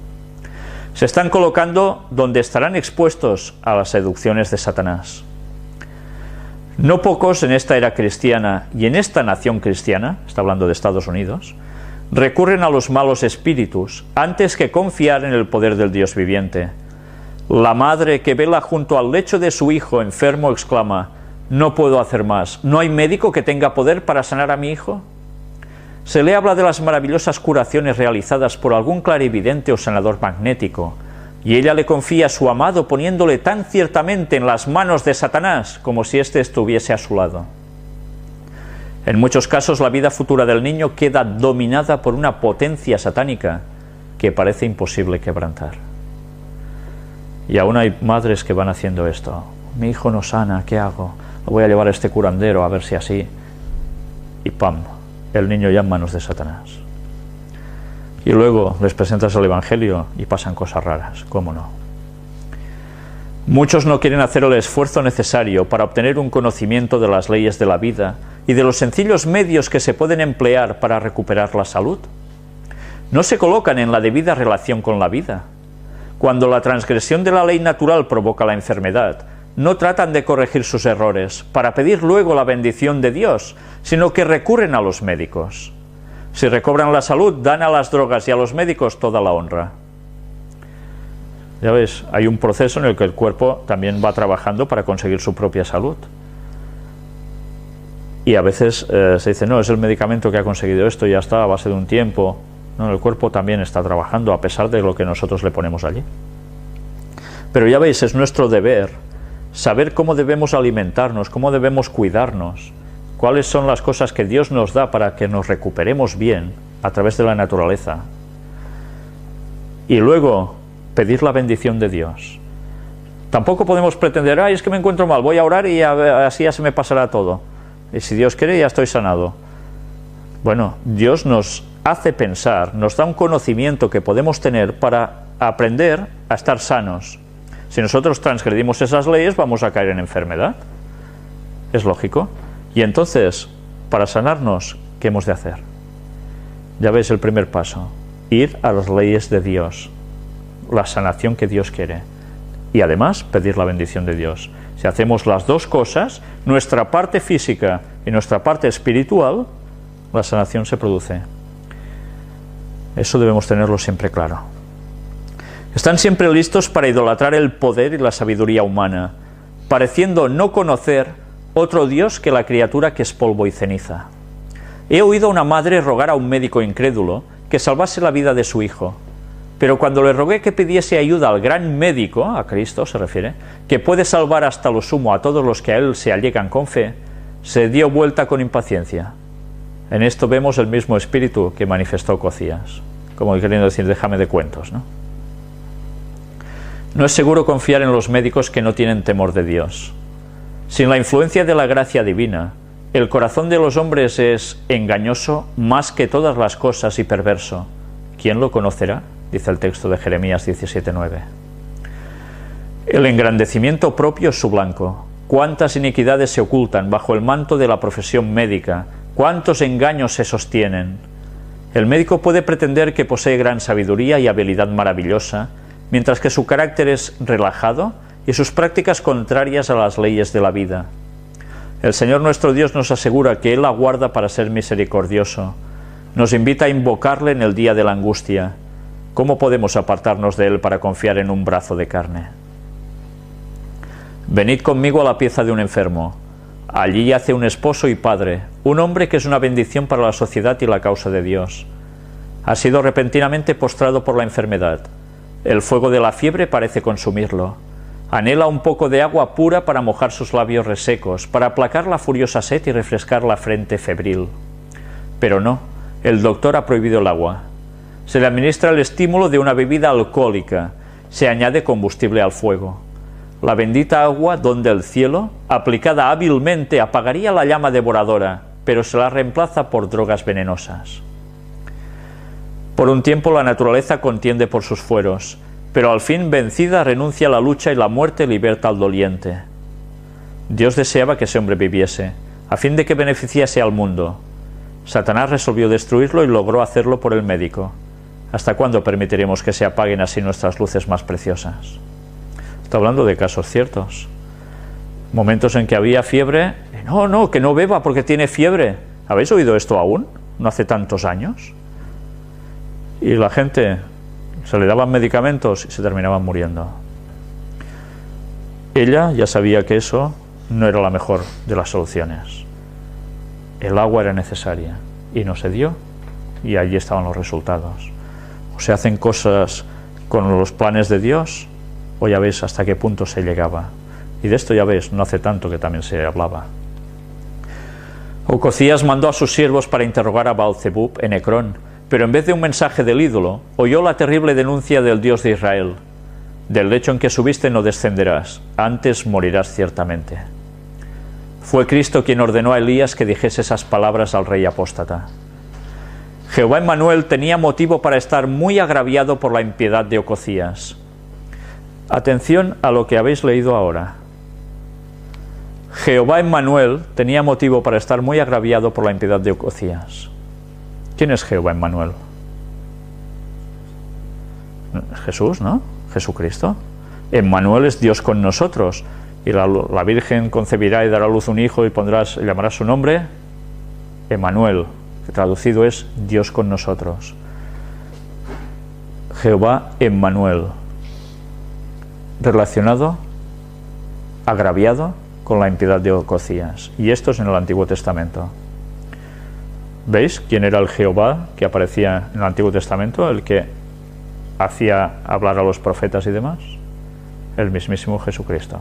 Se están colocando donde estarán expuestos a las seducciones de Satanás. No pocos en esta era cristiana y en esta nación cristiana, está hablando de Estados Unidos, recurren a los malos espíritus antes que confiar en el poder del Dios viviente. La madre que vela junto al lecho de su hijo enfermo exclama: no puedo hacer más, ¿no hay médico que tenga poder para sanar a mi hijo? Se le habla de las maravillosas curaciones realizadas por algún clarividente o sanador magnético, y ella le confía a su amado poniéndole tan ciertamente en las manos de Satanás como si éste estuviese a su lado. En muchos casos la vida futura del niño queda dominada por una potencia satánica que parece imposible quebrantar. Y aún hay madres que van haciendo esto. Mi hijo no sana, ¿qué hago? Lo voy a llevar a este curandero a ver si así. Y ¡pam! El niño ya en manos de Satanás. Y luego les presentas el Evangelio y pasan cosas raras, ¿cómo no? Muchos no quieren hacer el esfuerzo necesario para obtener un conocimiento de las leyes de la vida y de los sencillos medios que se pueden emplear para recuperar la salud. No se colocan en la debida relación con la vida. Cuando la transgresión de la ley natural provoca la enfermedad, no tratan de corregir sus errores para pedir luego la bendición de Dios, sino que recurren a los médicos. Si recobran la salud, dan a las drogas y a los médicos toda la honra. Ya ves, hay un proceso en el que el cuerpo también va trabajando para conseguir su propia salud. Y a veces se dice, no, es el medicamento que ha conseguido esto, ya está, a base de un tiempo. No, el cuerpo también está trabajando a pesar de lo que nosotros le ponemos allí. Pero ya veis, es nuestro deber saber cómo debemos alimentarnos, cómo debemos cuidarnos, cuáles son las cosas que Dios nos da para que nos recuperemos bien a través de la naturaleza. Y luego pedir la bendición de Dios. Tampoco podemos pretender, ay, es que me encuentro mal, voy a orar y así ya se me pasará todo. Y si Dios quiere, ya estoy sanado. Bueno, Dios nos hace pensar, nos da un conocimiento que podemos tener para aprender a estar sanos. Si nosotros transgredimos esas leyes, vamos a caer en enfermedad. Es lógico. Y entonces, para sanarnos, ¿qué hemos de hacer? Ya veis el primer paso. Ir a las leyes de Dios. La sanación que Dios quiere. Y además, pedir la bendición de Dios. Si hacemos las dos cosas, nuestra parte física y nuestra parte espiritual, la sanación se produce. Eso debemos tenerlo siempre claro. Están siempre listos para idolatrar el poder y la sabiduría humana, pareciendo no conocer otro Dios que la criatura que es polvo y ceniza. He oído a una madre rogar a un médico incrédulo que salvase la vida de su hijo, pero cuando le rogué que pidiese ayuda al gran médico, a Cristo se refiere, que puede salvar hasta lo sumo a todos los que a él se allegan con fe, se dio vuelta con impaciencia. En esto vemos el mismo espíritu que manifestó Ocosías, como queriendo decir, déjame de cuentos, ¿no? No es seguro confiar en los médicos que no tienen temor de Dios. Sin la influencia de la gracia divina, el corazón de los hombres es engañoso más que todas las cosas y perverso. ¿Quién lo conocerá? Dice el texto de Jeremías 17:9. El engrandecimiento propio es su blanco. Cuántas iniquidades se ocultan bajo el manto de la profesión médica, cuántos engaños se sostienen. El médico puede pretender que posee gran sabiduría y habilidad maravillosa, mientras que su carácter es relajado y sus prácticas contrarias a las leyes de la vida. El Señor nuestro Dios nos asegura que Él aguarda para ser misericordioso. Nos invita a invocarle en el día de la angustia. ¿Cómo podemos apartarnos de Él para confiar en un brazo de carne? Venid conmigo a la pieza de un enfermo. Allí yace un esposo y padre, un hombre que es una bendición para la sociedad y la causa de Dios. Ha sido repentinamente postrado por la enfermedad. El fuego de la fiebre parece consumirlo. Anhela un poco de agua pura para mojar sus labios resecos, para aplacar la furiosa sed y refrescar la frente febril. Pero no, el doctor ha prohibido el agua. Se le administra el estímulo de una bebida alcohólica, se añade combustible al fuego. La bendita agua, don del cielo, aplicada hábilmente, apagaría la llama devoradora, pero se la reemplaza por drogas venenosas. Por un tiempo la naturaleza contiende por sus fueros, pero al fin vencida renuncia a la lucha y la muerte liberta al doliente. Dios deseaba que ese hombre viviese, a fin de que beneficiase al mundo. Satanás resolvió destruirlo y logró hacerlo por el médico. ¿Hasta cuándo permitiremos que se apaguen así nuestras luces más preciosas? Está hablando de casos ciertos. Momentos en que había fiebre. No, que no beba porque tiene fiebre. ¿Habéis oído esto aún? No hace tantos años. Y la gente se le daban medicamentos y se terminaban muriendo. Ella ya sabía que eso no era la mejor de las soluciones. El agua era necesaria y no se dio, y allí estaban los resultados. O se hacen cosas con los planes de Dios, o ya ves hasta qué punto se llegaba. Y de esto ya ves, no hace tanto que también se hablaba. Ococías mandó a sus siervos para interrogar a Baal-zebub en Ecrón, pero en vez de un mensaje del ídolo, oyó la terrible denuncia del Dios de Israel: del lecho en que subiste no descenderás, antes morirás ciertamente. Fue Cristo quien ordenó a Elías que dijese esas palabras al rey apóstata. Jehová Emmanuel tenía motivo para estar muy agraviado por la impiedad de Ococías. Atención a lo que habéis leído ahora. Jehová Emmanuel tenía motivo para estar muy agraviado por la impiedad de Ococías. ¿Quién es Jehová Emmanuel? Jesús, ¿no? Jesucristo. Emmanuel es Dios con nosotros. Y la Virgen concebirá y dará a luz un hijo y llamará su nombre Emmanuel, que traducido es Dios con nosotros. Jehová Emmanuel, relacionado, agraviado con la impiedad de Ococías. Y esto es en el Antiguo Testamento. ¿Veis quién era el Jehová que aparecía en el Antiguo Testamento? El que hacía hablar a los profetas y demás. El mismísimo Jesucristo,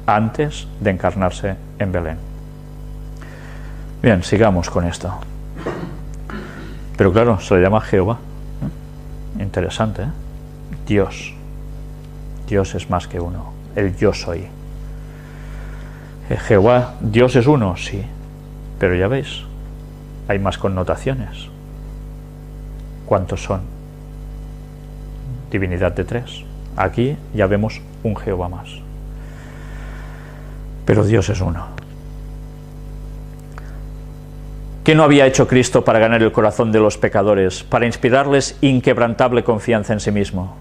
antes de encarnarse en Belén. Bien, sigamos con esto. Pero claro, se le llama Jehová. Interesante, ¿eh? Dios. Dios es más que uno. El yo soy. Jehová, Dios es uno, sí. Pero ya veis, hay más connotaciones. ¿Cuántos son? Divinidad de tres. Aquí ya vemos un Jehová más. Pero Dios es uno. ¿Qué no había hecho Cristo para ganar el corazón de los pecadores, para inspirarles inquebrantable confianza en sí mismo?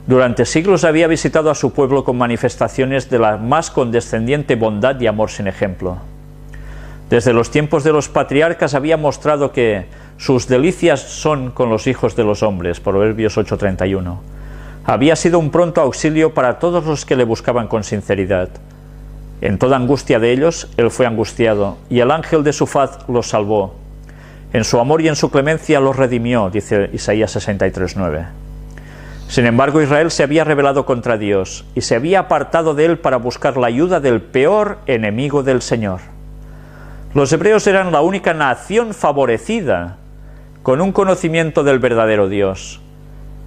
Durante siglos había visitado a su pueblo con manifestaciones de la más condescendiente bondad y amor sin ejemplo. Desde los tiempos de los patriarcas había mostrado que sus delicias son con los hijos de los hombres, Proverbios 8:31. Había sido un pronto auxilio para todos los que le buscaban con sinceridad. En toda angustia de ellos, él fue angustiado, y el ángel de su faz los salvó. En su amor y en su clemencia los redimió, dice Isaías 63:9. Sin embargo, Israel se había rebelado contra Dios, y se había apartado de él para buscar la ayuda del peor enemigo del Señor. Los hebreos eran la única nación favorecida, con un conocimiento del verdadero Dios.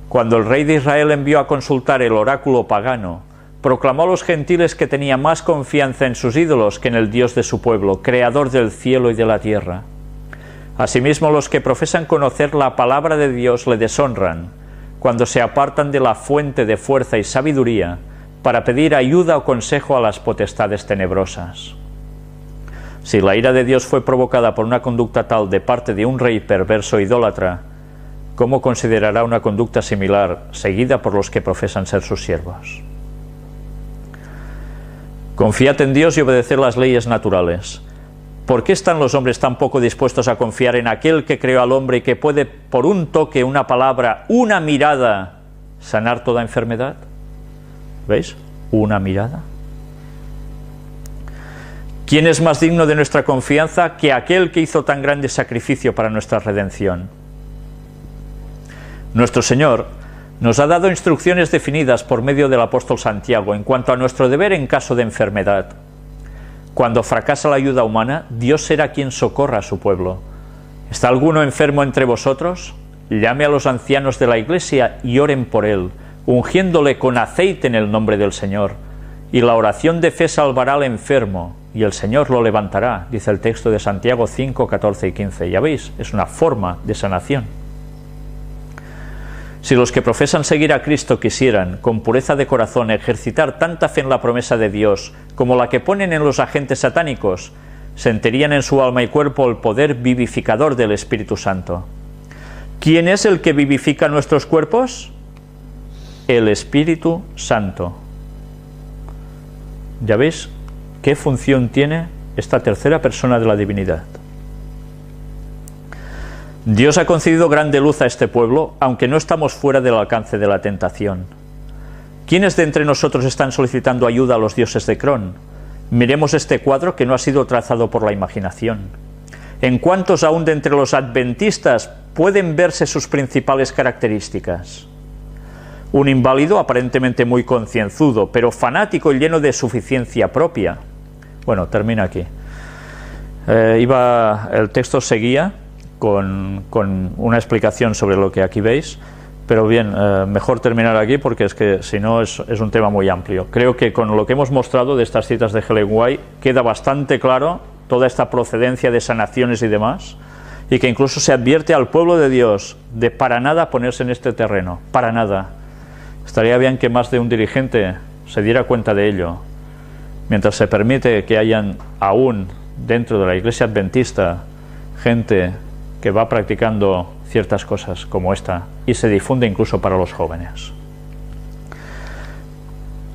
Cuando el rey de Israel envió a consultar el oráculo pagano, proclamó a los gentiles que tenía más confianza en sus ídolos que en el Dios de su pueblo, creador del cielo y de la tierra. Asimismo, los que profesan conocer la palabra de Dios le deshonran, cuando se apartan de la fuente de fuerza y sabiduría para pedir ayuda o consejo a las potestades tenebrosas. Si la ira de Dios fue provocada por una conducta tal de parte de un rey perverso e idólatra, ¿cómo considerará una conducta similar seguida por los que profesan ser sus siervos? Confiad en Dios y obedeced las leyes naturales. ¿Por qué están los hombres tan poco dispuestos a confiar en aquel que creó al hombre y que puede, por un toque, una palabra, una mirada, sanar toda enfermedad? ¿Veis? Una mirada. ¿Quién es más digno de nuestra confianza que aquel que hizo tan grande sacrificio para nuestra redención? Nuestro Señor Nos ha dado instrucciones definidas por medio del apóstol Santiago en cuanto a nuestro deber en caso de enfermedad. Cuando fracasa la ayuda humana, Dios será quien socorra a su pueblo. ¿Está alguno enfermo entre vosotros? Llame a los ancianos de la iglesia y oren por él, ungiéndole con aceite en el nombre del Señor. Y la oración de fe salvará al enfermo, y el Señor lo levantará, dice el texto de Santiago 5, 14 y 15. Ya veis, es una forma de sanación. Si los que profesan seguir a Cristo quisieran, con pureza de corazón, ejercitar tanta fe en la promesa de Dios como la que ponen en los agentes satánicos, sentirían en su alma y cuerpo el poder vivificador del Espíritu Santo. ¿Quién es el que vivifica nuestros cuerpos? El Espíritu Santo. ¿Ya veis qué función tiene esta tercera persona de la divinidad? Dios ha concedido grande luz a este pueblo, aunque no estamos fuera del alcance de la tentación. ¿Quiénes de entre nosotros están solicitando ayuda a los dioses de Cron? Miremos este cuadro que no ha sido trazado por la imaginación. ¿En cuántos aún de entre los adventistas pueden verse sus principales características? Un inválido aparentemente muy concienzudo, pero fanático y lleno de suficiencia propia. Bueno, termina aquí. El texto seguía con una explicación sobre lo que aquí veis, pero bien, mejor terminar aquí porque es que si no es un tema muy amplio. Creo que con lo que hemos mostrado de estas citas de Ellen White queda bastante claro toda esta procedencia de sanaciones y demás, y que incluso se advierte al pueblo de Dios de para nada ponerse en este terreno, para nada. Estaría bien que más de un dirigente se diera cuenta de ello, mientras se permite que hayan aún dentro de la Iglesia Adventista gente que va practicando ciertas cosas como esta y se difunde incluso para los jóvenes.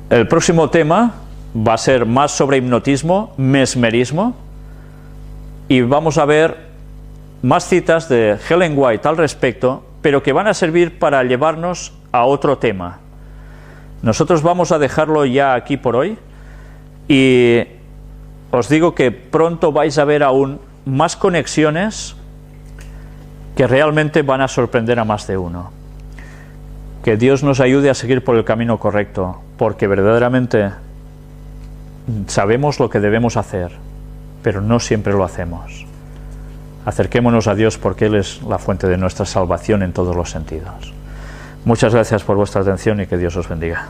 El próximo tema va a ser más sobre hipnotismo, mesmerismo, y vamos a ver más citas de Ellen White al respecto, pero que van a servir para llevarnos a otro tema. Nosotros vamos a dejarlo ya aquí por hoy y os digo que pronto vais a ver aún más conexiones que realmente van a sorprender a más de uno. Que Dios nos ayude a seguir por el camino correcto, porque verdaderamente sabemos lo que debemos hacer, pero no siempre lo hacemos. Acerquémonos a Dios porque Él es la fuente de nuestra salvación en todos los sentidos. Muchas gracias por vuestra atención y que Dios os bendiga.